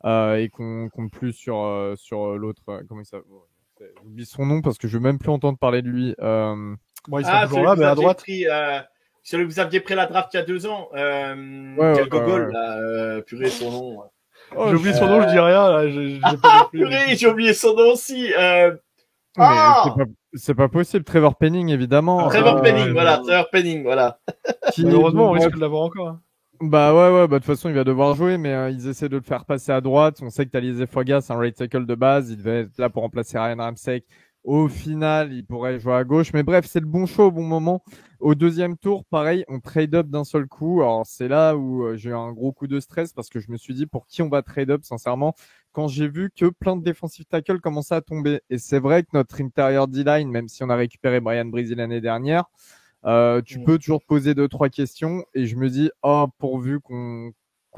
et qu'on compte plus sur l'autre. Comment il s'appelle? J'oublie son nom parce que je veux même plus entendre parler de lui. Bon, il sera toujours là, mais à droite. Celui que vous aviez pris la draft il y a 2 ans. Quel gogol, là, purée son nom. J'ai oublié son nom, je dis rien, là. J'ai pas purée, j'ai oublié son nom aussi. C'est pas possible. Trevor Penning, évidemment. Trevor Penning, voilà. Malheureusement, on risque de l'avoir encore. Hein. Bah ouais, de toute façon, il va devoir jouer, mais ils essaient de le faire passer à droite. On sait que Taliesin Fuaga, c'est un right tackle de base. Il devait être là pour remplacer Ryan Ramczyk. Au final, il pourrait jouer à gauche. Mais bref, c'est le bon choix au bon moment. Au deuxième tour, pareil, on trade up d'un seul coup. Alors, c'est là où j'ai eu un gros coup de stress parce que je me suis dit pour qui on va trade up, sincèrement, quand j'ai vu que plein de defensive tackles commençaient à tomber. Et c'est vrai que notre intérieur D-line, même si on a récupéré Brian Breezy l'année dernière, tu peux toujours te poser 2-3 questions. Et je me dis, oh, pourvu qu'on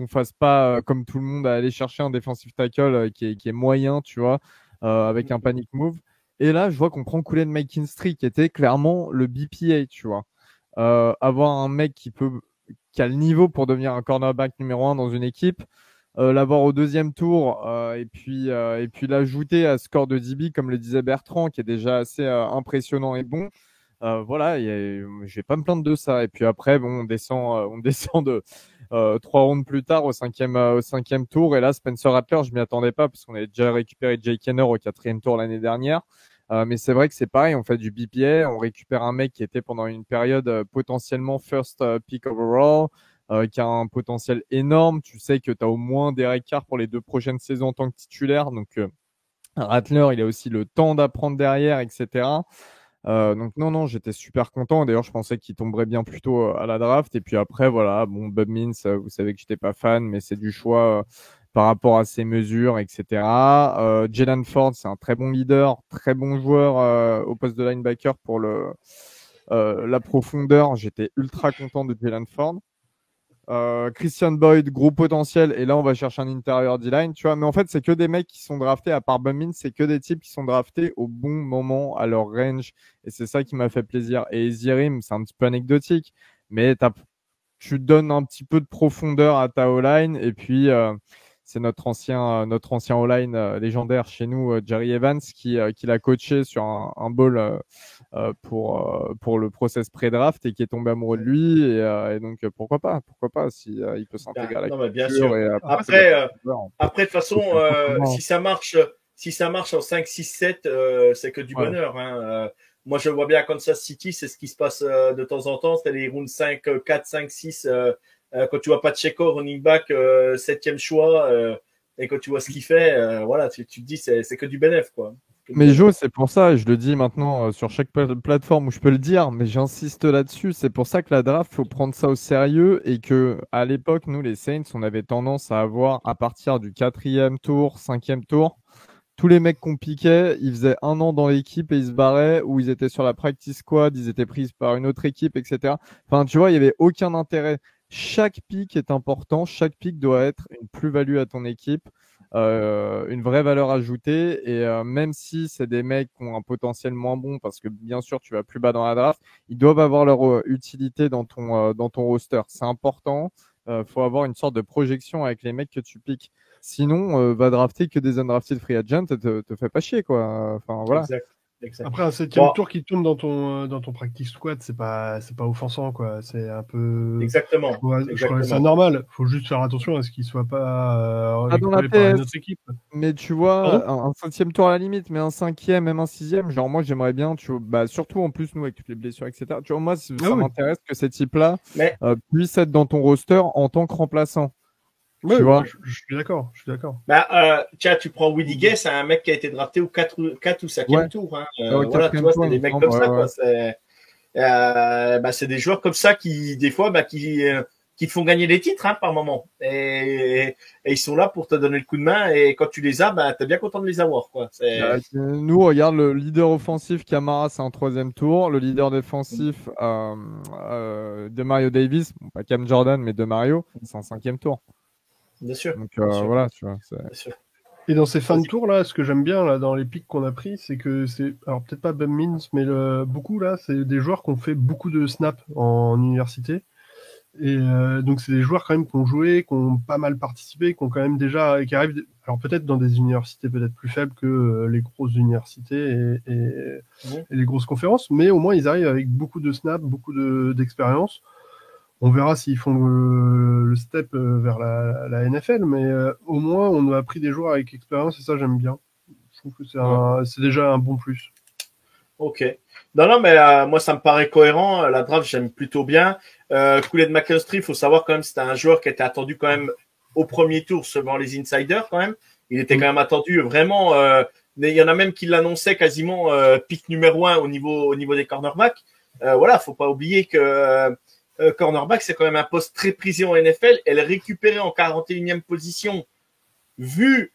fasse pas comme tout le monde à aller chercher un defensive tackle qui est moyen, tu vois, avec un panic move. Et là, je vois qu'on prend Kool-Aid McKinstry, qui était clairement le BPA, tu vois. Avoir un mec qui a le niveau pour devenir un cornerback numéro 1 dans une équipe, l'avoir au deuxième tour, et puis l'ajouter à ce corps de DB, comme le disait Bertrand, qui est déjà assez impressionnant et bon. Voilà, je vais pas me plaindre de ça. Et puis après, bon, on descend de 3 rounds plus tard au cinquième tour. Et là, Spencer Rattler, je m'y attendais pas parce qu'on avait déjà récupéré Jake Kenner au 4e tour l'année dernière. Mais c'est vrai que c'est pareil, on fait du BPA, on récupère un mec qui était pendant une période potentiellement first pick overall, qui a un potentiel énorme. Tu sais que tu as au moins des Carr pour les 2 prochaines saisons en tant que titulaire. Donc Rattler, il a aussi le temps d'apprendre derrière, etc. Donc non, j'étais super content. D'ailleurs, je pensais qu'il tomberait bien plus tôt à la draft. Et puis après, voilà, bon, Bob Mintz, vous savez que j'étais pas fan, mais c'est du choix par rapport à ses mesures, etc. Jalen Ford, c'est un très bon leader, très bon joueur au poste de linebacker pour la profondeur. J'étais ultra content de Jalen Ford. Christian Boyd, gros potentiel, et là on va chercher un intérieur D-line, tu vois. Mais en fait, c'est que des mecs qui sont draftés, à part Bummins, c'est que des types qui sont draftés au bon moment, à leur range, et c'est ça qui m'a fait plaisir. Et Ezirim, c'est un petit peu anecdotique, mais tu donnes un petit peu de profondeur à ta O-line, et puis c'est notre ancien O-line légendaire chez nous, Jerry Evans, qui l'a coaché sur un ball pour le process pré-draft et qui est tombé amoureux de lui. Et donc, pourquoi pas si il peut s'intégrer à la Non, mais bien culture. sûr. Et Après, de toute façon, si ça marche en 5, 6, 7, c'est que du Ouais. bonheur. Hein. Moi, je vois bien à Kansas City, c'est ce qui se passe de temps en temps. C'est les rounds 5, 4, 5, 6. Quand tu vois Pacheco, running back, 7e choix, et quand tu vois ce qu'il fait, voilà, tu te dis c'est que du bénéf, quoi. Mais Jo, c'est pour ça, et je le dis maintenant sur chaque plateforme où je peux le dire, mais j'insiste là-dessus, c'est pour ça que la draft, faut prendre ça au sérieux et que à l'époque, nous les Saints, on avait tendance à avoir à partir du 4e tour, 5e tour, tous les mecs qu'on piquait, ils faisaient 1 an dans l'équipe et ils se barraient, ou ils étaient sur la practice squad, ils étaient pris par une autre équipe, etc. Enfin, tu vois, il n'y avait aucun intérêt. Chaque pick est important, chaque pick doit être une plus-value à ton équipe, une vraie valeur ajoutée. Et même si c'est des mecs qui ont un potentiel moins bon, parce que bien sûr, tu vas plus bas dans la draft, ils doivent avoir leur utilité dans ton roster. C'est important. Faut avoir une sorte de projection avec les mecs que tu piques. Sinon, va drafter que des undrafted free agents, te fait pas chier, quoi. Enfin, voilà. Exact. Après, un 7e tour qui tombe dans ton practice squad, c'est pas offensant, quoi. C'est un peu. Exactement. Je trouvais ça normal. Faut juste faire attention à ce qu'il soit pas dans la récupéré par une PS. autre équipe. Mais tu vois, un 7e tour à la limite, mais un 5e, même un 6e, genre moi j'aimerais bien, tu vois, bah, surtout en plus nous avec toutes les blessures, etc. Tu vois, moi ça m'intéresse que ces types-là puissent être dans ton roster en tant que remplaçant. Ouais, tu vois. Je suis d'accord. Bah, tiens, tu prends Willie Gay, c'est un mec qui a été drafté au 4 ou 5e tour. Hein. Voilà, tu vois, c'est des mecs comme ça, quoi. C'est des joueurs comme ça qui, des fois, qui te font gagner des titres, hein, par moment. Et ils sont là pour te donner le coup de main. Et quand tu les as, t'es bien content de les avoir, quoi. Nous, regarde le leader offensif Camara, c'est en 3e tour. Le leader défensif de Mario Davis, bon, pas Cam Jordan, mais de Mario, c'est en 5e tour. Bien sûr. Donc voilà, tu vois. Bien sûr. Et dans ces fins de tour là, ce que j'aime bien là dans les pics qu'on a pris, c'est que alors peut-être pas Bum Means, mais beaucoup là, c'est des joueurs qui ont fait beaucoup de snaps en université. Et donc c'est des joueurs quand même qui ont joué, qui ont pas mal participé, qui ont quand même qui arrivent, alors peut-être dans des universités peut-être plus faibles que les grosses universités et les grosses conférences, mais au moins ils arrivent avec beaucoup de snaps, beaucoup d'expérience. On verra s'ils font le step vers la NFL, mais au moins on a pris des joueurs avec expérience et ça j'aime bien. Je trouve que c'est déjà un bon plus. Ok. Non, mais moi ça me paraît cohérent. La draft j'aime plutôt bien. Kool-Aid McKinstry, il faut savoir quand même c'était un joueur qui était attendu quand même au premier tour selon les insiders quand même. Il était quand même attendu vraiment il y en a même qui l'annonçaient quasiment pick numéro 1 au niveau des cornerbacks. Voilà, faut pas oublier que cornerback, c'est quand même un poste très prisé en NFL. Elle est récupérée en 41e position, vu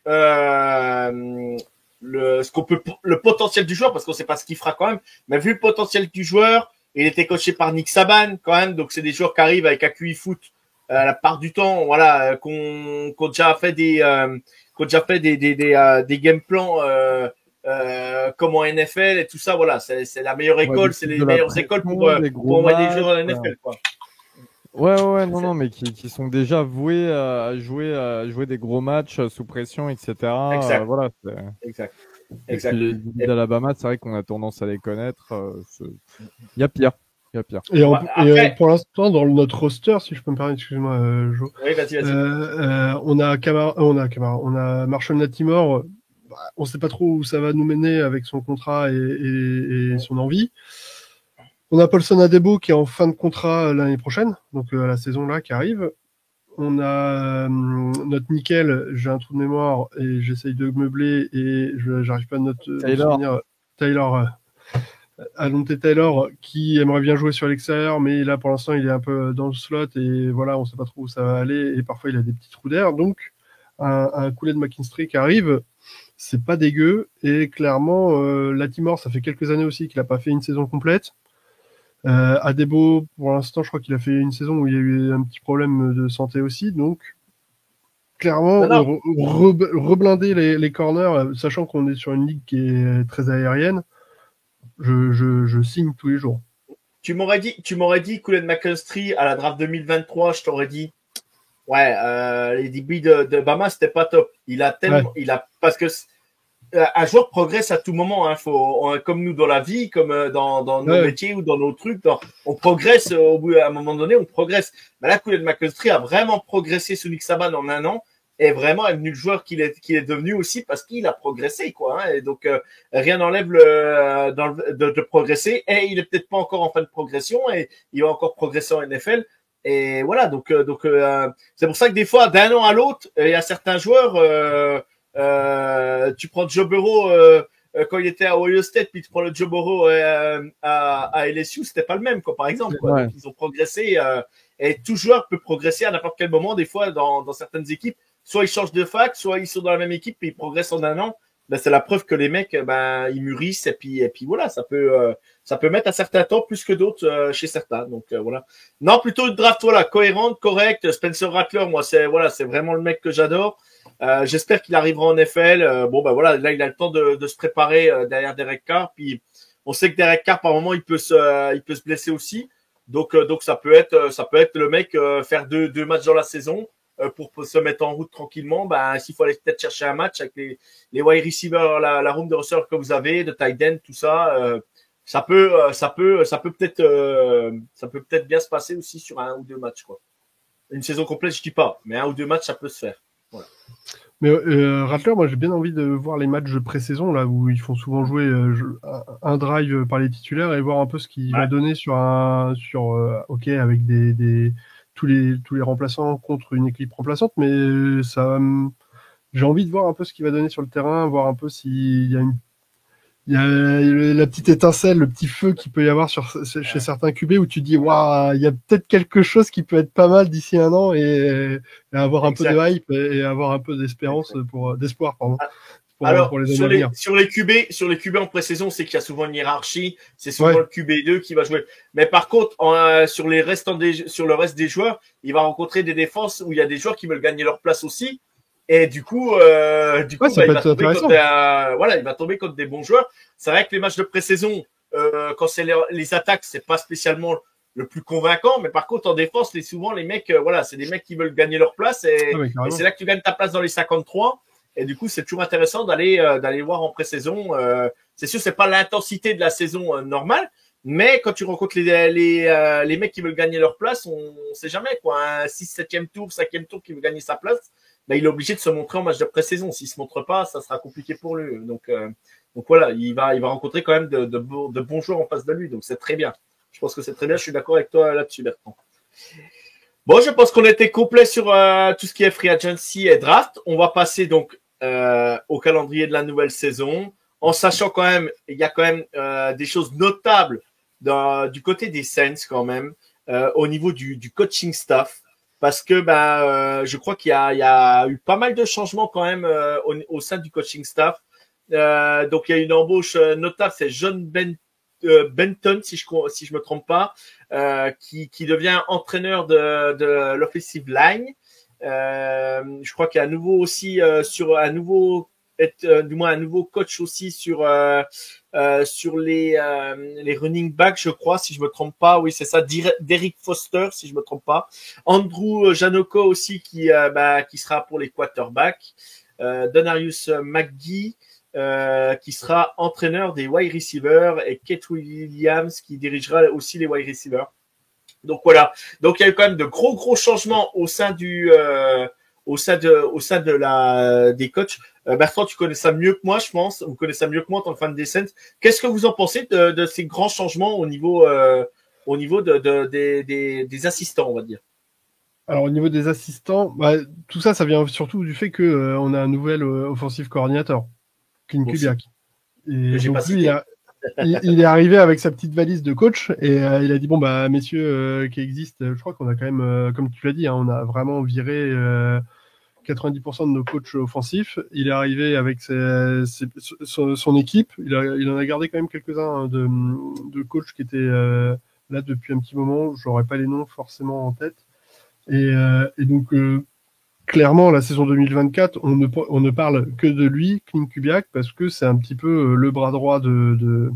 le potentiel du joueur, parce qu'on sait pas ce qu'il fera quand même, mais vu le potentiel du joueur, il était coaché par Nick Saban quand même, donc c'est des joueurs qui arrivent avec AQI foot la part du temps, voilà, qu'on déjà fait des game plans comme en NFL et tout ça, voilà, c'est la meilleure école, c'est les meilleures écoles pour envoyer des joueurs en NFL, quoi. Ouais, non, mais qui sont déjà voués à jouer des gros matchs sous pression, etc. Exact. Voilà. Exact. Les d'Alabama, c'est vrai qu'on a tendance à les connaître. Il y a pire. Et pour l'instant, dans notre roster, si je peux me permettre, excuse-moi, Jo. Oui, vas-y. On a Marshall Latimore. On sait pas trop où ça va nous mener avec son contrat et son envie. On a Paulson Adebo qui est en fin de contrat l'année prochaine, donc la saison là qui arrive. On a notre nickel, j'ai un trou de mémoire et j'essaye de meubler et j'arrive pas à souvenir. Alonte Taylor qui aimerait bien jouer sur l'extérieur, mais là pour l'instant il est un peu dans le slot et voilà, on sait pas trop où ça va aller et parfois il a des petits trous d'air. Donc un coulet de McKinstry qui arrive, c'est pas dégueu et clairement Latimore, ça fait quelques années aussi qu'il a pas fait une saison complète. Adebo, pour l'instant, je crois qu'il a fait une saison où il y a eu un petit problème de santé aussi, donc clairement, reblinder les corners, sachant qu'on est sur une ligue qui est très aérienne, je signe tous les jours. Tu m'aurais dit Cullen McKinstry à la draft 2023, je t'aurais dit, les DB de Bama, c'était pas top. Parce que un joueur progresse à tout moment, hein. Comme nous dans la vie, comme dans nos métiers ou dans nos trucs, on progresse au bout à un moment donné, on progresse. Mais là, Cullen McKinstry a vraiment progressé sous Nick Saban en un an et vraiment est devenu le joueur qu'il est devenu aussi parce qu'il a progressé, quoi. Hein. Et donc rien n'enlève de progresser. Et il est peut-être pas encore en fin de progression et il va encore progresser en NFL. Et voilà, donc c'est pour ça que des fois, d'un an à l'autre, il y a certains joueurs. Tu prends Joe Burrow quand il était à Ohio State, puis tu prends le Joe Burrow à LSU, c'était pas le même, quoi, par exemple. Quoi. Donc, ils ont progressé et tout joueur peut progresser à n'importe quel moment. Des fois, dans certaines équipes, soit ils changent de fac, soit ils sont dans la même équipe et ils progressent en un an. Ben, c'est la preuve que les mecs, ils mûrissent et puis voilà, ça peut mettre un certain temps plus que d'autres chez certains. Donc voilà. Non, plutôt une draft cohérente, correcte. Spencer Rattler, moi c'est vraiment le mec que j'adore. J'espère qu'il arrivera en NFL. Là il a le temps de se préparer derrière Derek Carr. Puis on sait que Derek Carr par moment il peut se blesser aussi. Donc ça peut être le mec faire deux matchs dans la saison pour se mettre en route tranquillement. S'il faut aller peut-être chercher un match avec les wide receivers, la room de receveurs que vous avez, de tight end, tout ça, ça peut peut-être bien se passer aussi sur un ou deux matchs, quoi. Une saison complète, je dis pas, mais un ou deux matchs, ça peut se faire. Voilà. Mais Rattler, moi j'ai bien envie de voir les matchs de pré-saison là où ils font souvent jouer un drive par les titulaires et voir un peu ce qu'il va donner avec tous les remplaçants contre une équipe remplaçante, mais j'ai envie de voir un peu ce qu'il va donner sur le terrain, voir un peu s'il y a la petite étincelle, le petit feu qu'il peut y avoir chez certains QB où tu dis waouh, il y a peut-être quelque chose qui peut être pas mal d'ici un an et avoir un peu de hype et avoir un peu d'espoir pour les années à venir. Sur les QB en pré-saison, c'est qu'il y a souvent une hiérarchie, c'est souvent le QB2 qui va jouer. Mais par contre, sur le reste des joueurs, il va rencontrer des défenses où il y a des joueurs qui veulent gagner leur place aussi. Et du coup, il va tomber contre des bons joueurs. C'est vrai que les matchs de pré-saison, quand c'est les attaques, c'est pas spécialement le plus convaincant, mais par contre en défense, souvent les mecs, c'est des mecs qui veulent gagner leur place et c'est là que tu gagnes ta place dans les 53. Et du coup, c'est toujours intéressant d'aller voir en pré-saison. C'est sûr, c'est pas l'intensité de la saison normale, mais quand tu rencontres les mecs qui veulent gagner leur place, on sait jamais, quoi. Un 6, 7e tour, 5e tour qui veut gagner sa place, il est obligé de se montrer en match de pré-saison. S'il se montre pas, ça sera compliqué pour lui. Donc voilà, il va rencontrer quand même de bons joueurs en face de lui. Donc c'est très bien. Je pense que c'est très bien. Je suis d'accord avec toi là-dessus, Bertrand. Bon, je pense qu'on était complet sur tout ce qui est free agency et draft. On va passer donc au calendrier de la nouvelle saison, en sachant quand même, il y a quand même des choses notables du côté des Saints quand même, au niveau du coaching staff, parce que je crois qu'il y a eu pas mal de changements quand même au sein du coaching staff. Donc il y a une embauche notable, c'est John Benton, si je me trompe pas, qui devient entraîneur de l'offensive line. Je crois qu'il y a un nouveau aussi sur un nouveau du moins un nouveau coach aussi sur les running backs, je crois, si je me trompe pas. Oui, c'est ça, Derek Foster, si je me trompe pas. Andrew Janoko aussi qui sera pour les quarterbacks. Donarius McGee qui sera entraîneur des wide receivers et Kate Williams qui dirigera aussi les wide receivers. Donc voilà. Donc il y a eu quand même de gros changements au sein des coachs. Bertrand, tu connais ça mieux que moi, je pense. Vous connaissez ça mieux que moi en tant que fan des Saints. Qu'est-ce que vous en pensez de ces grands changements au niveau des assistants, on va dire? Alors au niveau des assistants, tout ça vient surtout du fait que on a un nouvel offensive coordinator, Clint Kubiak. Et donc lui, il est arrivé avec sa petite valise de coach et il a dit bon messieurs qui existent, je crois qu'on a quand même, comme tu l'as dit, on a vraiment viré 90% de nos coachs offensifs. Il est arrivé avec son équipe. Il en a gardé quand même quelques-uns de coachs qui étaient là depuis un petit moment. J'aurais pas les noms forcément en tête. Et donc clairement, la saison 2024, on ne parle que de lui, Clint Kubiak, parce que c'est un petit peu le bras droit de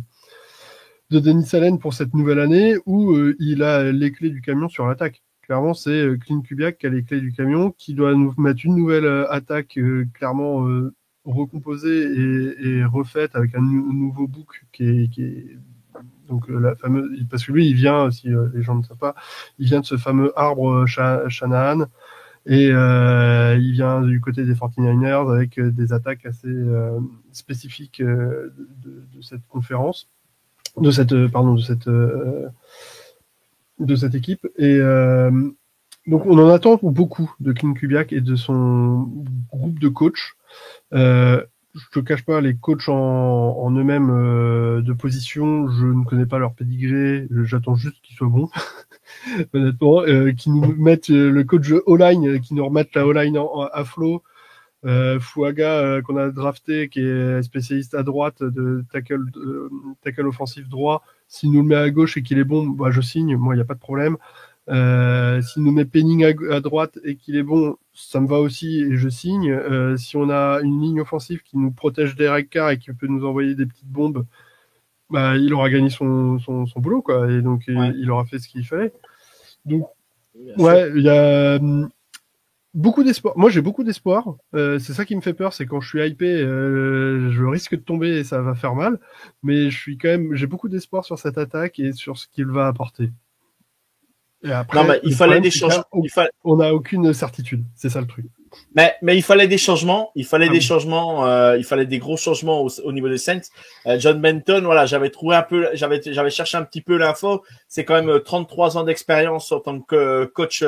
Dennis Allen pour cette nouvelle année, où il a les clés du camion sur l'attaque. Clairement, c'est Clint Kubiak qui a les clés du camion, qui doit nous mettre une nouvelle attaque clairement recomposée et refaite avec un nouveau book qui est donc la fameuse, parce que lui, il vient, si les gens ne savent pas, il vient de ce fameux arbre Shanahan. Et il vient du côté des 49ers avec des attaques assez spécifiques de cette conférence, de cette équipe. Et donc on en attend beaucoup de Clint Kubiak et de son groupe de coachs. Je te cache pas, les coachs en eux-mêmes de position, je ne connais pas leur pédigré, j'attends juste qu'ils soient bons. Honnêtement, qui nous mettent le coach O-line, qui nous remettent la O-line à flot. Fouaga qu'on a drafté, qui est spécialiste à droite de tackle offensif droit. S'il nous le met à gauche et qu'il est bon, je signe, moi il n'y a pas de problème. S'il nous met Penning à droite et qu'il est bon, ça me va aussi et je signe. Si on a une ligne offensive qui nous protège Derek Carr et qui peut nous envoyer des petites bombes, il aura gagné son boulot, quoi. Et donc il aura fait ce qu'il fallait. Donc il y a beaucoup d'espoir. Moi j'ai beaucoup d'espoir. C'est ça qui me fait peur, c'est quand je suis hypé, je risque de tomber et ça va faire mal. Mais j'ai beaucoup d'espoir sur cette attaque et sur ce qu'il va apporter. Et après, il fallait des changements. On n'a aucune certitude, c'est ça le truc. Mais il fallait des changements. Il fallait des changements. Il fallait des gros changements au niveau des Saints. John Benton, voilà, j'avais cherché un petit peu l'info. C'est quand même 33 ans d'expérience en tant que coach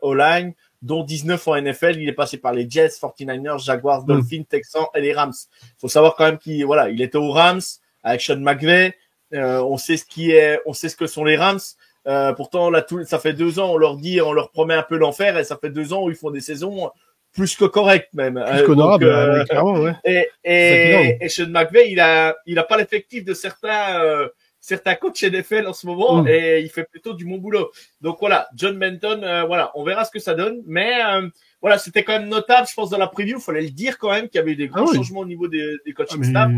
O-line, dont 19 en NFL. Il est passé par les Jets, 49ers, Jaguars, Dolphins, Texans et les Rams. Faut savoir quand même qu'il était aux Rams avec Sean McVay. On sait ce que sont les Rams. Pourtant, là, ça fait 2 ans, on leur promet un peu l'enfer et ça fait 2 ans où ils font des saisons plus que correctes même. Plus qu'honorables, clairement, ouais. Et Sean McVay, il a pas l'effectif de certains coachs NFL en ce moment et il fait plutôt du bon boulot. Donc voilà, John Benton, on verra ce que ça donne. Mais c'était quand même notable, je pense, dans la preview, il fallait le dire quand même qu'il y avait eu des gros changements au niveau des coaching staff.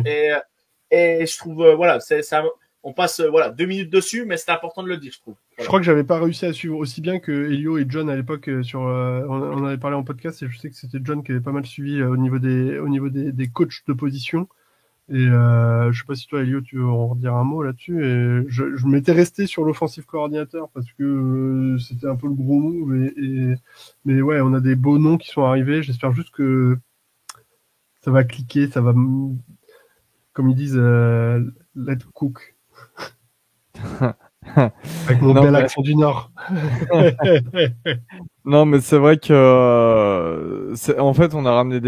Et je trouve, on passe 2 minutes dessus, mais c'est important de le dire, je trouve. Voilà. Je crois que j'avais pas réussi à suivre aussi bien que Elio et John à l'époque on avait parlé en podcast et je sais que c'était John qui avait pas mal suivi au niveau des coachs de position. Et je sais pas si toi, Elio, tu veux en redire un mot là-dessus. Et je m'étais resté sur l'offensive coordinateur parce que c'était un peu le gros move. Mais ouais, on a des beaux noms qui sont arrivés. J'espère juste que ça va cliquer, ça va, comme ils disent, let cook. Avec mon bel accent du Nord. Non, mais c'est vrai que en fait, on a ramené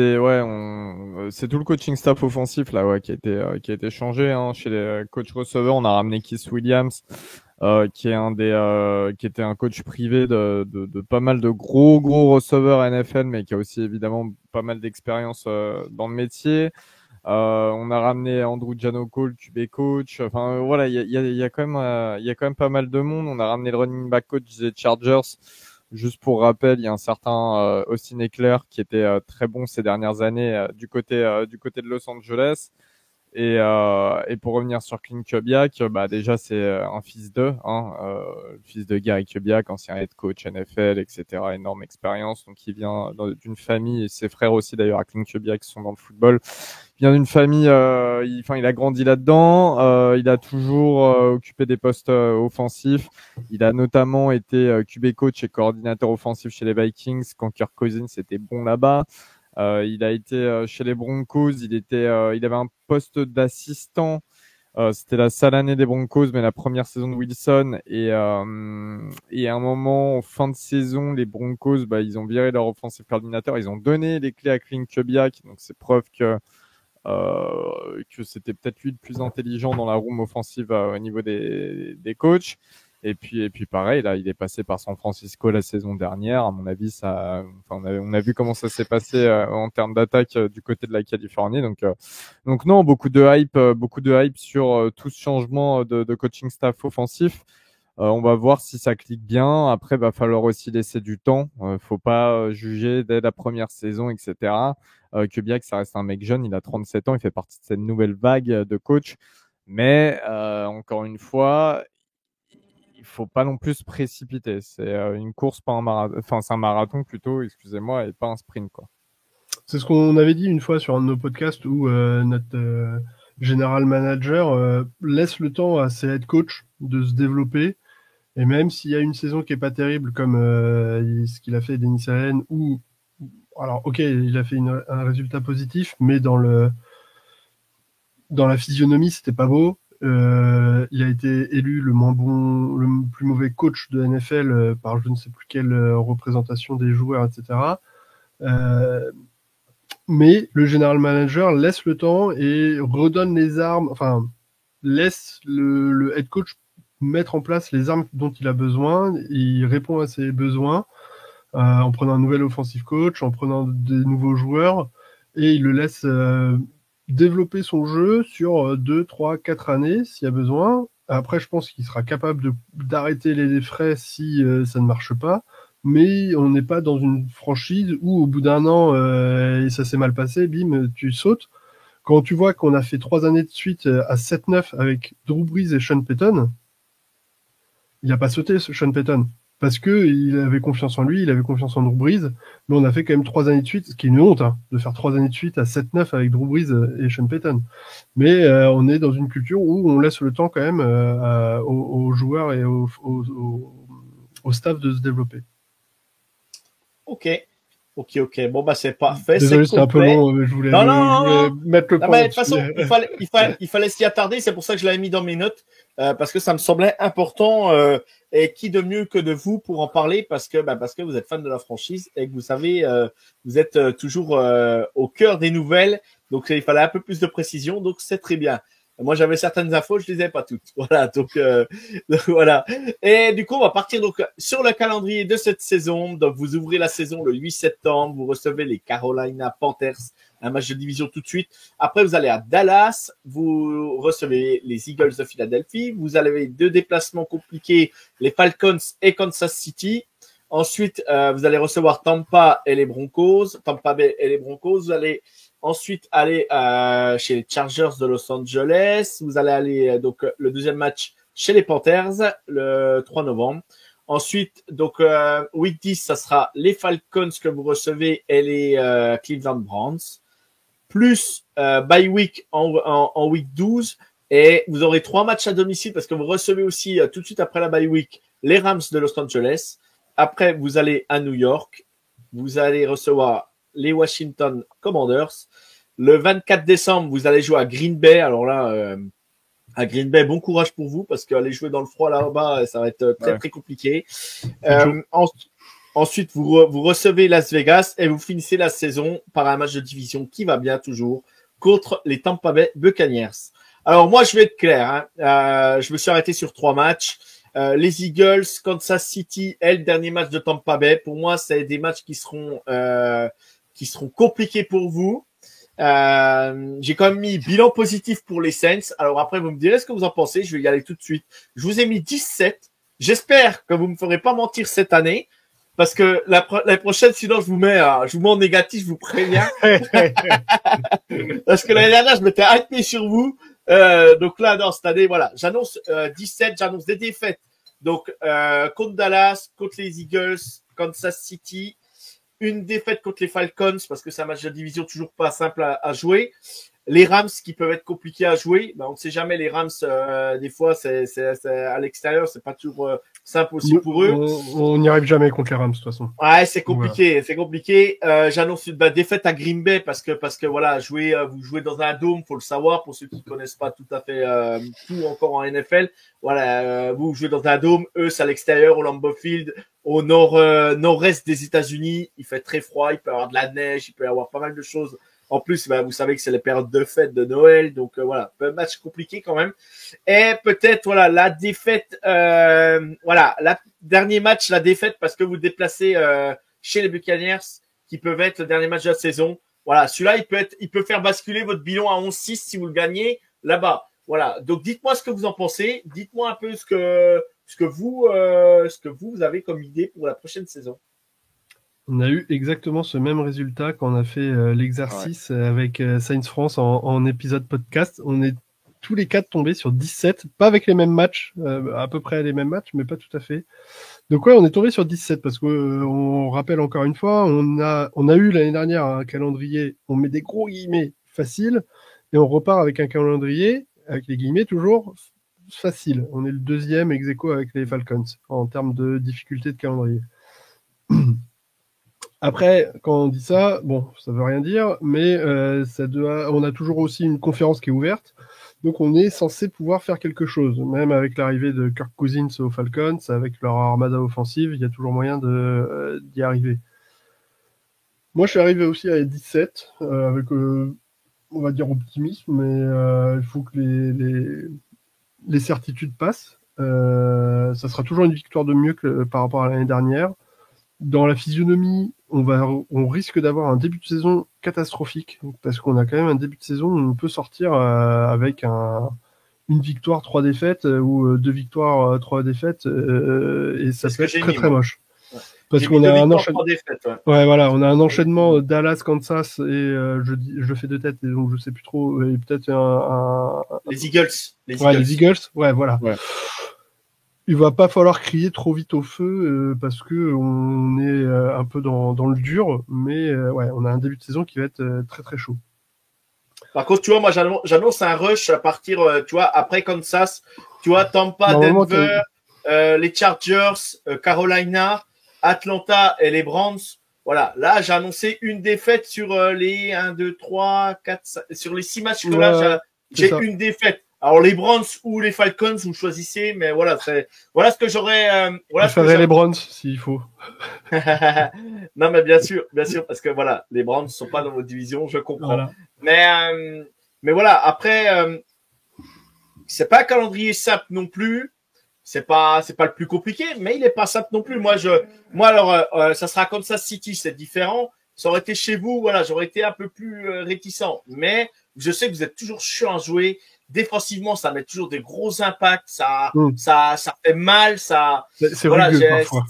c'est tout le coaching staff offensif là, qui a été changé, hein. Chez les coachs receveurs, on a ramené Keith Williams, qui était un coach privé de pas mal de gros receveurs NFL, mais qui a aussi évidemment pas mal d'expérience dans le métier. On a ramené Andrew Janoko, le QB coach. Enfin, voilà, il y a quand même pas mal de monde. On a ramené le running back coach des Chargers. Juste pour rappel, il y a un certain Austin Ekeler qui était très bon ces dernières années du côté de Los Angeles. Et pour revenir sur Clint Kubiak, déjà c'est un fils le fils de Gary Kubiak, ancien head coach NFL, etc. Énorme expérience. Donc il vient d'une famille, et ses frères aussi d'ailleurs à Clint Kubiak sont dans le football. Il vient d'une famille, il a grandi là-dedans. Il a toujours occupé des postes offensifs. Il a notamment été QB coach et coordinateur offensif chez les Vikings quand Kirk Cousins était bon là-bas. Il a été chez les Broncos. Il avait un poste d'assistant. C'était la sale année des Broncos, mais la première saison de Wilson. Et à un moment, en fin de saison, les Broncos, ils ont viré leur offensive coordinateur. Ils ont donné les clés à Clint Kubiak. Donc c'est preuve que c'était peut-être lui le plus intelligent dans la room offensive au niveau des coachs. Et puis pareil, là, il est passé par San Francisco la saison dernière. À mon avis, on a vu comment ça s'est passé en termes d'attaque du côté de la Californie. Donc non, beaucoup de hype sur tout ce changement de coaching staff offensif. On va voir si ça clique bien. Après, va falloir aussi laisser du temps. Faut pas juger dès la première saison, etc. Kubiak, ça reste un mec jeune. Il a 37 ans. Il fait partie de cette nouvelle vague de coach. Mais encore une fois, il faut pas non plus se précipiter. C'est une course, pas un marathon. Enfin, c'est un marathon plutôt, excusez-moi, et pas un sprint, quoi. C'est ce qu'on avait dit une fois sur un de nos podcasts où notre general manager laisse le temps à ses head coach de se développer. Et même s'il y a une saison qui est pas terrible comme ce qu'il a fait Dennis Allen, alors ok, il a fait un résultat positif, mais dans la physionomie, c'était pas beau. Il a été élu le plus mauvais coach de NFL par je ne sais plus quelle représentation des joueurs, etc. Mais le general manager laisse le temps et redonne les armes, enfin, laisse le head coach mettre en place les armes dont il a besoin. Il répond à ses besoins en prenant un nouvel offensive coach, en prenant des nouveaux joueurs, et il le laisse développer son jeu sur 2, 3, 4 années s'il y a besoin. Après, je pense qu'il sera capable d'arrêter les frais si ça ne marche pas. Mais on n'est pas dans une franchise où au bout d'un an, ça s'est mal passé, bim, tu sautes. Quand tu vois qu'on a fait 3 années de suite à 7-9 avec Drew Brees et Sean Payton, il n'a pas sauté, Sean Payton. Parce que il avait confiance en lui, il avait confiance en Drew Brees, mais on a fait quand même 3 années de suite, ce qui est une honte, de faire 3 années de suite à 7-9 avec Drew Brees et Sean Payton. Mais on est dans une culture où on laisse le temps quand même aux joueurs et au staff de se développer. Ok. Bon, c'est parfait. Désolé, c'était un peu long. Je voulais mettre le point. Mais de toute façon, il fallait s'y attarder. C'est pour ça que je l'avais mis dans mes notes, parce que ça me semblait important. Et qui de mieux que de vous pour en parler, parce que vous êtes fan de la franchise et que vous savez, vous êtes toujours au cœur des nouvelles. Donc, il fallait un peu plus de précision. Donc, c'est très bien. Moi, j'avais certaines infos, je les avais pas toutes. Voilà, donc voilà. Et du coup, on va partir donc sur le calendrier de cette saison. Donc, vous ouvrez la saison le 8 septembre. Vous recevez les Carolina Panthers, un match de division tout de suite. Après, vous allez à Dallas. Vous recevez les Eagles de Philadelphie. Vous avez 2 déplacements compliqués, les Falcons et Kansas City. Ensuite, vous allez recevoir Tampa Bay et les Broncos. Vous allez ensuite aller chez les Chargers de Los Angeles. Vous allez aller donc le deuxième match chez les Panthers le 3 novembre. Ensuite, donc week 10, ça sera les Falcons que vous recevez et les Cleveland Browns. Plus bye week en week 12. Et vous aurez 3 matchs à domicile parce que vous recevez aussi tout de suite après la bye week les Rams de Los Angeles. Après, vous allez à New York. Vous allez recevoir les Washington Commanders. Le 24 décembre, vous allez jouer à Green Bay. Alors là, à Green Bay, bon courage pour vous parce qu'aller jouer dans le froid là-bas, ça va être très, très compliqué. Ensuite, vous recevez Las Vegas et vous finissez la saison par un match de division qui va bien toujours contre les Tampa Bay Buccaneers. Alors moi, je vais être clair. Je me suis arrêté sur 3 matchs. Les Eagles, Kansas City et le dernier match de Tampa Bay. Pour moi, c'est des matchs qui seront compliqués pour vous. J'ai quand même mis bilan positif pour les Saints. Alors après, vous me direz ce que vous en pensez. Je vais y aller tout de suite. Je vous ai mis 17. J'espère que vous me ferez pas mentir cette année. Parce que la prochaine, sinon, je vous mets en négatif, je vous préviens. Parce que l'année dernière, je m'étais hypé sur vous. Donc là, dans cette année, voilà. J'annonce 17, j'annonce des défaites. Donc, contre Dallas, contre les Eagles, Kansas City. Une défaite contre les Falcons, parce que c'est un match de division toujours pas simple à jouer. Les Rams qui peuvent être compliqués à jouer. On ne sait jamais, les Rams, des fois, c'est à l'extérieur, c'est pas toujours simple aussi pour eux. On n'y arrive jamais contre les Rams, de toute façon. Ouais, c'est compliqué, voilà. C'est compliqué. J'annonce une défaite à Green Bay parce que voilà, vous jouez dans un dôme, faut le savoir pour ceux qui connaissent pas tout à fait tout encore en NFL. Voilà, vous jouez dans un dôme, eux c'est à l'extérieur au Lambeau Field, au nord-est des États-Unis. Il fait très froid, il peut y avoir de la neige, il peut y avoir pas mal de choses. En plus, vous savez que c'est les périodes de fête de Noël, donc voilà, un match compliqué quand même. Et peut-être voilà la défaite, dernier match, la défaite parce que vous déplacez chez les Buccaneers, qui peuvent être le dernier match de la saison. Voilà, celui-là, il peut faire basculer votre bilan à 11-6 si vous le gagnez là-bas. Voilà, donc dites-moi ce que vous en pensez, dites-moi un peu ce que vous avez comme idée pour la prochaine saison. On a eu exactement ce même résultat quand on a fait l'exercice avec Science France en épisode podcast. On est tous les 4 tombés sur 17, pas avec les mêmes matchs, à peu près les mêmes matchs, mais pas tout à fait. Donc ouais, on est tombé sur 17 parce que on rappelle encore une fois, on a eu l'année dernière un calendrier, on met des gros guillemets facile, et on repart avec un calendrier avec les guillemets toujours facile. On est le 2e ex aequo avec les Falcons en termes de difficulté de calendrier. Après, quand on dit ça, bon, ça veut rien dire, mais on a toujours aussi une conférence qui est ouverte, donc on est censé pouvoir faire quelque chose. Même avec l'arrivée de Kirk Cousins aux Falcons, avec leur armada offensive, il y a toujours moyen d'y arriver. Moi, je suis arrivé aussi à 17, avec, on va dire, optimisme, mais il faut que les certitudes passent. Ça sera toujours une victoire de mieux que par rapport à l'année dernière. Dans la physionomie, on risque d'avoir un début de saison catastrophique parce qu'on a quand même un début de saison où on peut sortir avec une victoire, 3 défaites ou 2 victoires, 3 défaites et ça peut être très très moche. Ouais. Parce qu'on a un enchaînement. Ouais, voilà, on a un enchaînement Dallas, Kansas et je fais de tête et donc je sais plus trop et peut-être les Eagles. Les Eagles. Ouais, voilà. Ouais. Il va pas falloir crier trop vite au feu parce que on est un peu dans le dur, mais ouais, on a un début de saison qui va être très très chaud. Par contre, tu vois, moi j'annonce un rush à partir, tu vois, après Kansas, tu vois, Tampa, Denver, les Chargers, Carolina, Atlanta et les Browns. Voilà, là j'ai annoncé une défaite sur les 1, 2, 3, 4, 5, sur les 6 matchs que là j'ai une défaite. Alors les Browns ou les Falcons, vous choisissez, mais voilà, voilà ce que j'aurais. Je ferais les Browns s'il faut. Non, mais bien sûr, parce que voilà, les Browns ne sont pas dans votre division, je comprends. Voilà. Mais voilà, après, c'est pas un calendrier simple non plus. C'est pas le plus compliqué, mais il est pas simple non plus. Moi alors, ça sera Kansas City, c'est différent. Ça aurait été chez vous, voilà, j'aurais été un peu plus réticent. Mais je sais que vous êtes toujours chiant à jouer. Défensivement, ça met toujours des gros impacts, ça fait mal, ça. C'est rugueux parfois.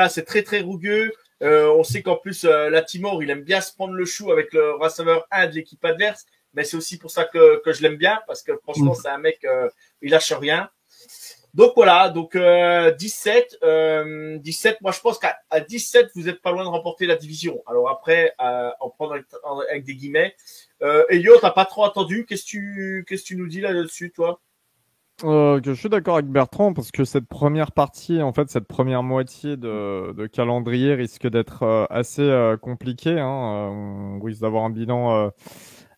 C'est très très rugueux. On sait qu'en plus Latimore, il aime bien se prendre le chou avec le receveur 1 de l'équipe adverse, mais c'est aussi pour ça que je l'aime bien parce que franchement, c'est un mec, il lâche rien. Donc voilà, 17, moi je pense qu'à 17, vous êtes pas loin de remporter la division. Alors après, en prendre avec des guillemets. Elliot, t'as pas trop attendu. Qu'est-ce que tu nous dis là-dessus, toi? Que je suis d'accord avec Bertrand parce que cette première partie, en fait, cette première moitié de calendrier risque d'être assez compliquée. On risque d'avoir un bilan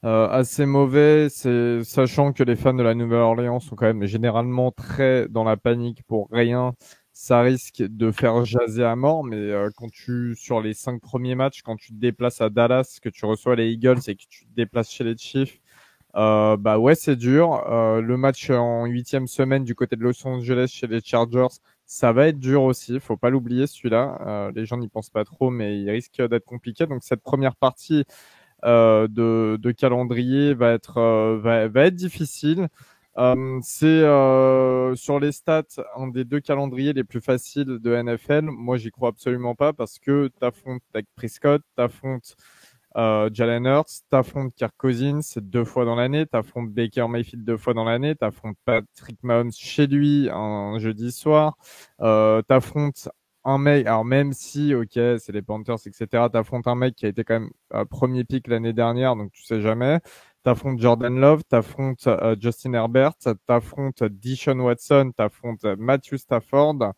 assez mauvais, sachant que les fans de la Nouvelle-Orléans sont quand même généralement très dans la panique pour rien. ça risque de faire jaser à mort. Mais sur les 5 premiers matchs, quand tu te déplaces à Dallas, que tu reçois les Eagles et que tu te déplaces chez les Chiefs, bah ouais, c'est dur. Le match en 8e semaine du côté de Los Angeles chez les Chargers, ça va être dur aussi. Faut pas l'oublier celui-là. Les gens n'y pensent pas trop, mais il risque d'être compliqué. Donc cette première partie de calendrier va être difficile. C'est sur les stats un des 2 calendriers les plus faciles de NFL. Moi, j'y crois absolument pas parce que t'affrontes Dak Prescott, t'affrontes Jalen Hurts, t'affrontes Kirk Cousins 2 fois dans l'année, t'affrontes Baker Mayfield 2 fois dans l'année, t'affrontes Patrick Mahomes chez lui un jeudi soir, t'affrontes un mec, alors même si, ok, c'est les Panthers, etc., t'affrontes un mec qui a été quand même premier pick l'année dernière, donc tu sais jamais. T'affrontes Jordan Love, t'affrontes Justin Herbert, t'affrontes Deshaun Watson, t'affrontes Matthew Stafford.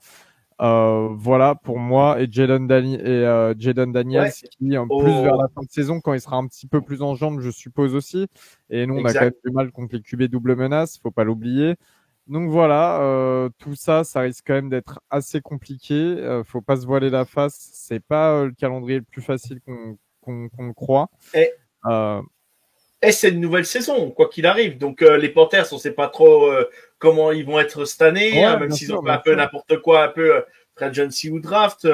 Voilà pour moi et Jayden Daniels Ouais. qui plus vers la fin de saison quand il sera un petit peu plus en jambes, je suppose aussi. Et nous on a quand même du mal contre les QB double menace, faut pas l'oublier. Donc voilà, tout ça risque quand même d'être assez compliqué. Faut pas se voiler la face. C'est pas le calendrier le plus facile qu'on croit. Et, Euh, et c'est une nouvelle saison, quoi qu'il arrive. Donc les Panthers, on sait pas trop comment ils vont être cette année, ouais, même bien s'ils sûr, ont fait bien un peu sûr. n'importe quoi, un peu free agency ou draft.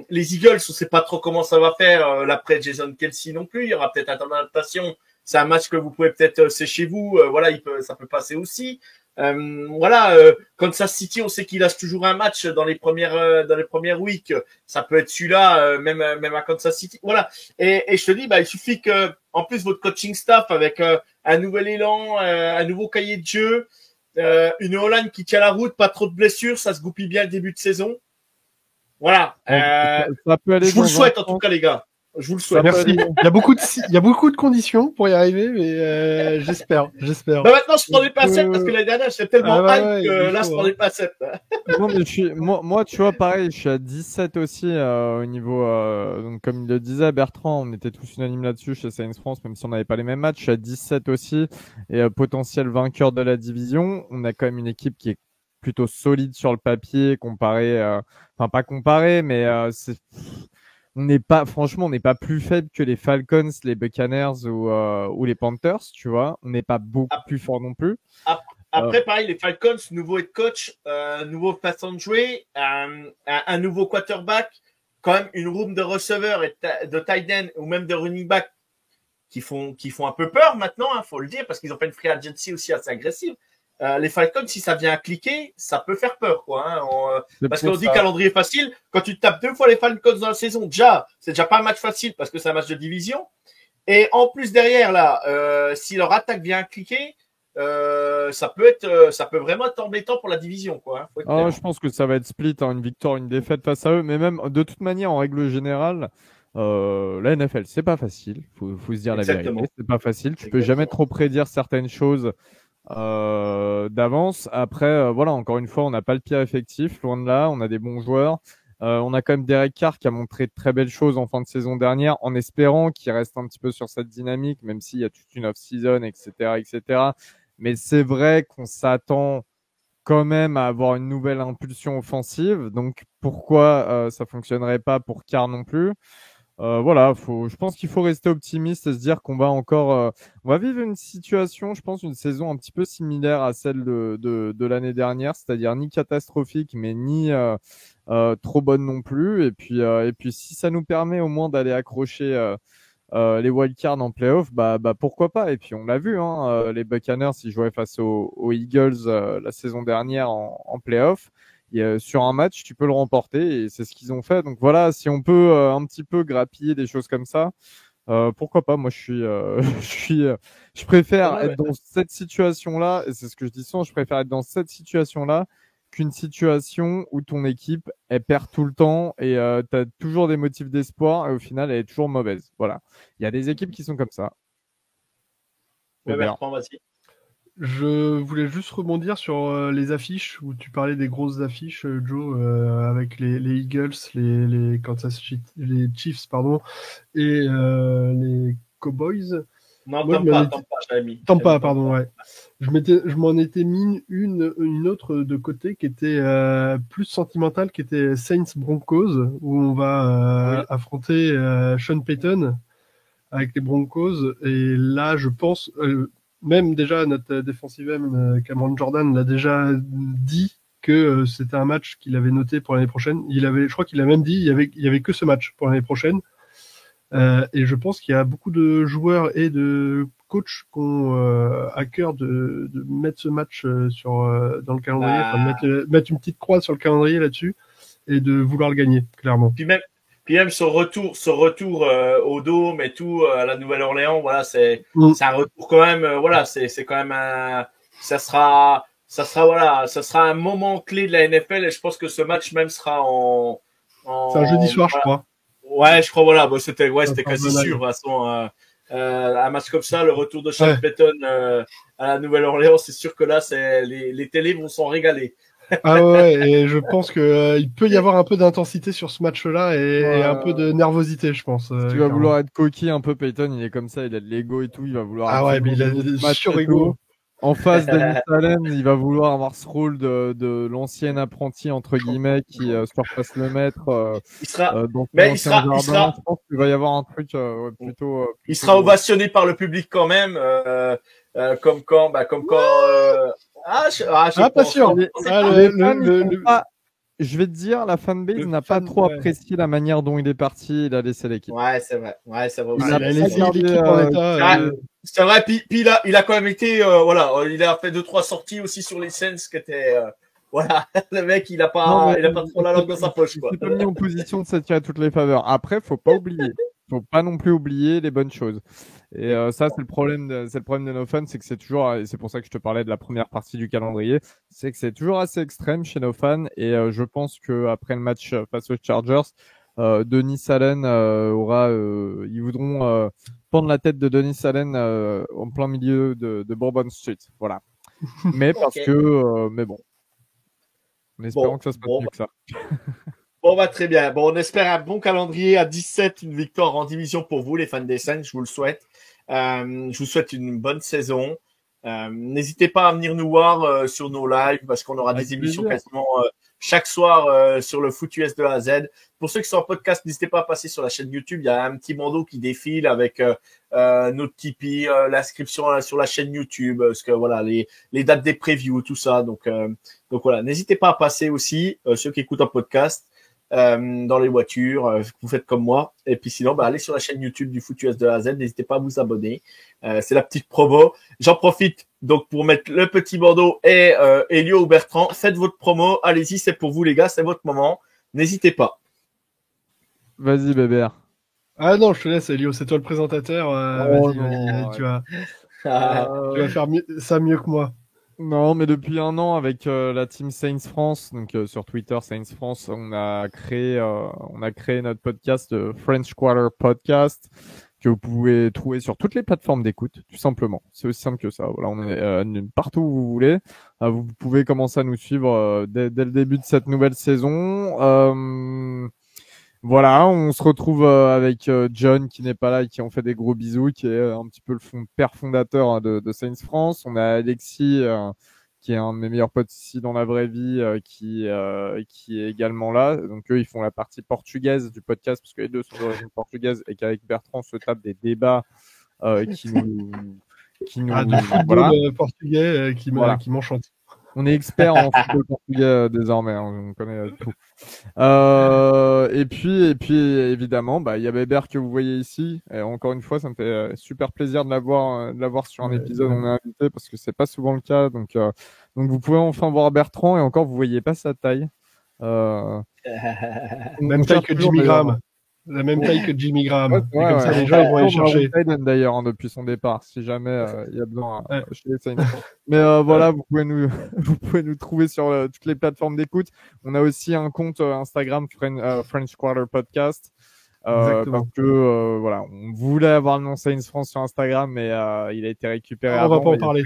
Les Eagles, on sait pas trop comment ça va faire l'après Jason Kelsey non plus. Il y aura peut-être une adaptation. C'est un match que vous pouvez peut-être c'est chez vous. Voilà, ça peut passer aussi. Kansas City, on sait qu'il lâche toujours un match dans les premières weeks. Ça peut être celui-là, même à Kansas City. Voilà. Et je te dis, bah, il suffit que, en plus, votre coaching staff avec un nouvel élan, un nouveau cahier de jeu, une O-line qui tient la route, pas trop de blessures, ça se goupille bien le début de saison. Voilà. Ça peut aller Je vous le dans un souhaite en tout sens. cas, les gars. Je vous le Ça souhaite. peut Merci. aller Il y a beaucoup de conditions pour y arriver, mais j'espère. Bah maintenant, je prends des pincettes parce que Euh, l'année dernière, j'étais tellement Ah hype ouais, que il là, je faut. prends Hein. des pincettes. Non, mais moi, tu vois, pareil, je suis à 17 aussi au niveau. Donc, comme il le disait, Bertrand, on était tous unanimes là-dessus chez Science France, même si on n'avait pas les mêmes matchs. Je suis à 17 aussi et potentiel vainqueur de la division. On a quand même une équipe qui est plutôt solide sur le papier, comparé. Enfin, pas comparé, mais on n'est pas, franchement, on n'est pas plus faible que les Falcons, les Buccaneers ou les Panthers, tu vois. On n'est pas beaucoup plus fort non plus. Euh, Après, pareil, les Falcons, nouveau head coach, nouveau façon de jouer, un nouveau quarterback, quand même une room de receveurs et de tight end ou même de running back qui font un peu peur maintenant, faut le dire, parce qu'ils ont fait une free agency aussi assez agressive. Les Falcons, si ça vient à cliquer, ça peut faire peur, quoi. c'est Parce pour qu'on dit ça. calendrier facile, quand tu tapes 2 fois les Falcons dans la saison, c'est déjà pas un match facile parce que c'est un match de division. Et en plus derrière là, si leur attaque vient à cliquer, ça peut vraiment être embêtant pour la division, quoi. Faut être clair. Je pense que ça va être split, hein, une victoire, une défaite face à eux. Mais même de toute manière, en règle générale, la NFL, c'est pas facile. Faut se dire la vérité, Exactement. c'est pas facile. Tu peux jamais Exactement. trop prédire certaines choses d'avance. Après, voilà, encore une fois, on n'a pas le pire effectif, loin de là. On a des bons joueurs. On a quand même Derek Carr qui a montré de très belles choses en fin de saison dernière, en espérant qu'il reste un petit peu sur cette dynamique, même s'il y a toute une off-season, etc., etc. Mais c'est vrai qu'on s'attend quand même à avoir une nouvelle impulsion offensive. Donc pourquoi ça fonctionnerait pas pour Carr non plus? Voilà, je pense qu'il faut rester optimiste et se dire qu'on va encore, on va vivre une situation, je pense, une saison un petit peu similaire à celle de l'année dernière, c'est-à-dire ni catastrophique, mais ni trop bonne non plus. Et puis si ça nous permet au moins d'aller accrocher les wildcards en playoff, bah pourquoi pas. Et puis on l'a vu, hein, les Buccaneers, ils jouaient face aux Eagles la saison dernière en playoff. Et, sur un match, tu peux le remporter et c'est ce qu'ils ont fait. Donc voilà, si on peut un petit peu grappiller des choses comme ça, pourquoi pas. Moi, je préfère Ouais, être ouais. dans cette situation-là, et c'est ce que je dis souvent, je préfère être dans cette situation-là qu'une situation où ton équipe, elle perd tout le temps et tu as toujours des motifs d'espoir et au final, elle est toujours mauvaise. Voilà. Il y a des équipes qui sont comme ça. Ouais, Bien. Bertrand, vas-y. Je voulais juste rebondir sur les affiches où tu parlais des grosses affiches, Joe, avec les Eagles, les Kansas City, les Chiefs, pardon, et les Cowboys. Non, Moi, Tampa, j'avais mis. Tampa, pardon, ouais. Je m'en étais mis une autre de côté qui était plus sentimentale, qui était Saints Broncos, où on va affronter Sean Payton avec les Broncos. Et là, je pense, même déjà notre défensive end, Cameron Jordan, l'a déjà dit que c'était un match qu'il avait noté pour l'année prochaine. Je crois qu'il a même dit il y avait que ce match pour l'année prochaine. Et je pense qu'il y a beaucoup de joueurs et de coachs qui ont à cœur de mettre ce match dans le calendrier, de mettre une petite croix sur le calendrier là-dessus et de vouloir le gagner, clairement. Puis même ce retour au Dôme et tout à la Nouvelle-Orléans, voilà, c'est un retour quand même, voilà, c'est quand même ça sera un moment clé de la NFL et je pense que ce match même sera c'est un jeudi soir, je crois. Ouais, je crois, voilà, bon, c'était quasi sûr, de toute façon, un match comme ça, le retour de Sean Payton à la Nouvelle-Orléans, c'est sûr que là, les télés vont s'en régaler. Ah ouais, et je pense que il peut y avoir un peu d'intensité sur ce match-là et un peu de nervosité, je pense. Tu vas vouloir être coquille un peu, Payton, il est comme ça, il a de l'ego et tout, il va vouloir. Ah ouais, mais il a des sur-ego. En face Dennis Allen, il va vouloir avoir ce rôle de l'ancien apprenti entre guillemets qui surpasse le maître. Il sera. Je pense qu'il va y avoir un truc plutôt. Il sera ovationné par le public quand même, comme quand. Pas sûr. Je vais te dire, la fanbase n'a pas trop apprécié la manière dont il est parti. Il a laissé l'équipe. Ouais, c'est vrai. Il a laissé l'équipe en état. C'est vrai. Puis il a quand même été, voilà, il a fait 2-3 sorties aussi sur les Saints qui étaient, voilà, le mec, il a pas trop la langue dans sa poche, quoi. Il s'est pas mis en position de s'attirer à toutes les faveurs. Après, faut pas non plus oublier les bonnes choses. Et ça, c'est le problème de No Fun, c'est que c'est toujours, et c'est pour ça que je te parlais de la première partie du calendrier, c'est que c'est toujours assez extrême chez No Fun. Et je pense que après le match face aux Chargers, Denis Allen ils voudront pendre la tête de Denis Allen en plein milieu de Bourbon Street. Voilà. Mais parce que, mais bon, en espérant que ça se passe mieux que ça. Bon, très bien. Bon, on espère un bon calendrier à 17, une victoire en division pour vous, les fans des Saints. Je vous le souhaite. Je vous souhaite une bonne saison. N'hésitez pas à venir nous voir sur nos lives parce qu'on aura des émissions quasiment chaque soir sur le Foot US de A à Z. Pour ceux qui sont en podcast, n'hésitez pas à passer sur la chaîne YouTube. Il y a un petit bandeau qui défile avec notre Tipeee, l'inscription sur la chaîne YouTube, parce que voilà, les dates des previews, tout ça. Donc voilà, n'hésitez pas à passer aussi, ceux qui écoutent en podcast. Dans les voitures, vous faites comme moi. Et puis sinon, allez sur la chaîne YouTube du Foot US de A à Z. N'hésitez pas à vous abonner. C'est la petite promo. J'en profite donc pour mettre le petit bandeau et Elio ou Bertrand. Faites votre promo. Allez-y, c'est pour vous les gars, c'est votre moment. N'hésitez pas. Vas-y, Bébert. Ah non, je te laisse, Elio. C'est toi le présentateur. Vas-y, tu vas faire ça mieux que moi. Non, mais depuis un an, avec la team Saints France, donc sur Twitter, Saints France, on a créé notre podcast, French Quarter Podcast, que vous pouvez trouver sur toutes les plateformes d'écoute, tout simplement. C'est aussi simple que ça. Voilà, on est partout où vous voulez. Vous pouvez commencer à nous suivre dès le début de cette nouvelle saison. Voilà, on se retrouve avec John qui n'est pas là et qui en fait des gros bisous, qui est un petit peu le père fondateur de Saints France. On a Alexis qui est un de mes meilleurs potes ici dans la vraie vie, qui est également là. Donc eux, ils font la partie portugaise du podcast parce que les deux sont d'origine portugaise et qu'avec Bertrand, on se tape des débats qui nous du football portugais qui m'enchante. On est expert en football portugais désormais, on connaît tout. Et puis évidemment, il y a Bébert que vous voyez ici. Et encore une fois, ça me fait super plaisir de l'avoir sur un épisode. On est invité parce que c'est pas souvent le cas. Donc vous pouvez enfin voir Bertrand et encore vous voyez pas sa taille. Même taille que Jimmy Graham. La même taille que Jimmy Graham. Comme ça, les gens vont aller chercher. D'ailleurs, depuis son départ, si jamais il y a besoin chez les Saints. Mais voilà, vous pouvez nous trouver sur toutes les plateformes d'écoute. On a aussi un compte Instagram French Quarter Podcast. Parce que voilà, on voulait avoir le nom Saints France sur Instagram, mais il a été récupéré. On va pas en parler.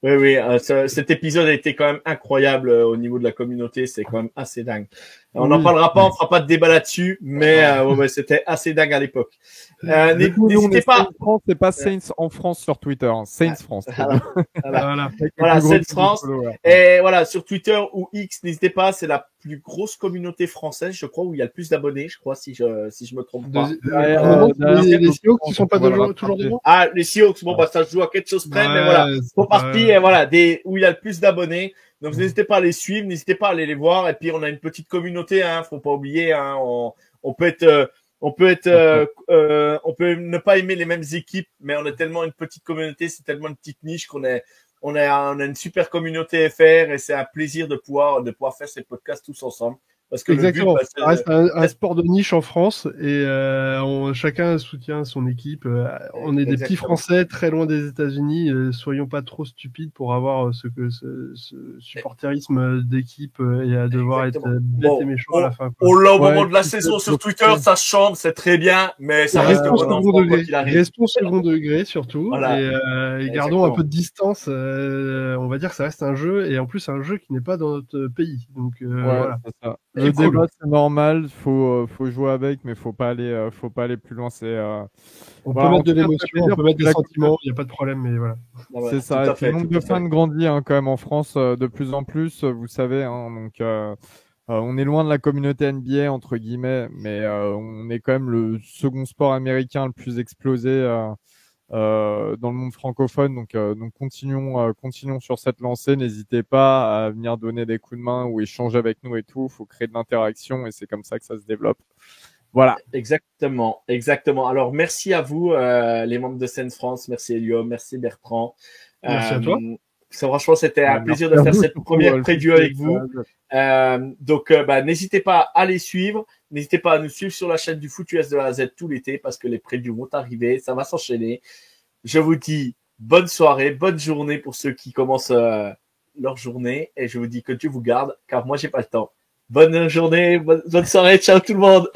Oui, cet épisode a été quand même incroyable au niveau de la communauté, c'est quand même assez dingue. On n'en parlera pas, on fera pas de débat là-dessus, mais c'était assez dingue à l'époque. N'hésitez pas. Saints France, c'est pas Saints en France sur Twitter, hein. Saints France. Voilà, Saints France. Et voilà, sur Twitter ou X, n'hésitez pas, c'est la plus grosse communauté française, je crois, où il y a le plus d'abonnés, je crois, si je me trompe pas. Les Seahawks qui sont pas toujours devant. Ah, les Seahawks, bon, ça se joue à quelque chose près, mais voilà, font partie, voilà, où il y a le plus d'abonnés. Donc, n'hésitez pas à les suivre, n'hésitez pas à aller les voir. Et puis, on a une petite communauté, faut pas oublier, on peut ne pas aimer les mêmes équipes, mais on est tellement une petite communauté, c'est tellement une petite niche on a une super communauté FR et c'est un plaisir de pouvoir faire ces podcasts tous ensemble. Parce que exactement, ça reste un sport de niche en France et chacun soutient son équipe. On est des petits Français très loin des États-Unis. Soyons pas trop stupides pour avoir ce supporterisme d'équipe et à devoir être bête et méchant à la fin. On l'a au moment de la saison sur Twitter, ça se chante, c'est très bien, mais ça reste un bon enfant quoi qu'il arrive. Restons second degré surtout et gardons un peu de distance. On va dire que ça reste un jeu et en plus un jeu qui n'est pas dans notre pays. Donc voilà. C'est ça. Le débat, c'est normal, faut jouer avec, mais faut pas aller plus loin. On peut mettre de l'émotion, on peut mettre des sentiments, il n'y a pas de problème, mais voilà. C'est ça. Et le nombre de fans grandit quand même en France de plus en plus, vous savez. Donc, on est loin de la communauté NBA entre guillemets, mais on est quand même le second sport américain le plus explosé dans le monde francophone. Donc continuons sur cette lancée. N'hésitez pas à venir donner des coups de main ou échanger avec nous et tout. Faut créer de l'interaction et c'est comme ça que ça se développe. Voilà. Exactement. Alors merci à vous, les membres de Saints France. Merci Elio, merci Bertrand. Merci à toi. Franchement, c'était un plaisir de faire cette première preview avec vous. Donc, n'hésitez pas à les suivre. N'hésitez pas à nous suivre sur la chaîne du Foot US de la Z tout l'été parce que les previews vont arriver. Ça va s'enchaîner. Je vous dis bonne soirée, bonne journée pour ceux qui commencent leur journée. Et je vous dis que Dieu vous garde car moi, j'ai pas le temps. Bonne journée, bonne soirée. Ciao tout le monde.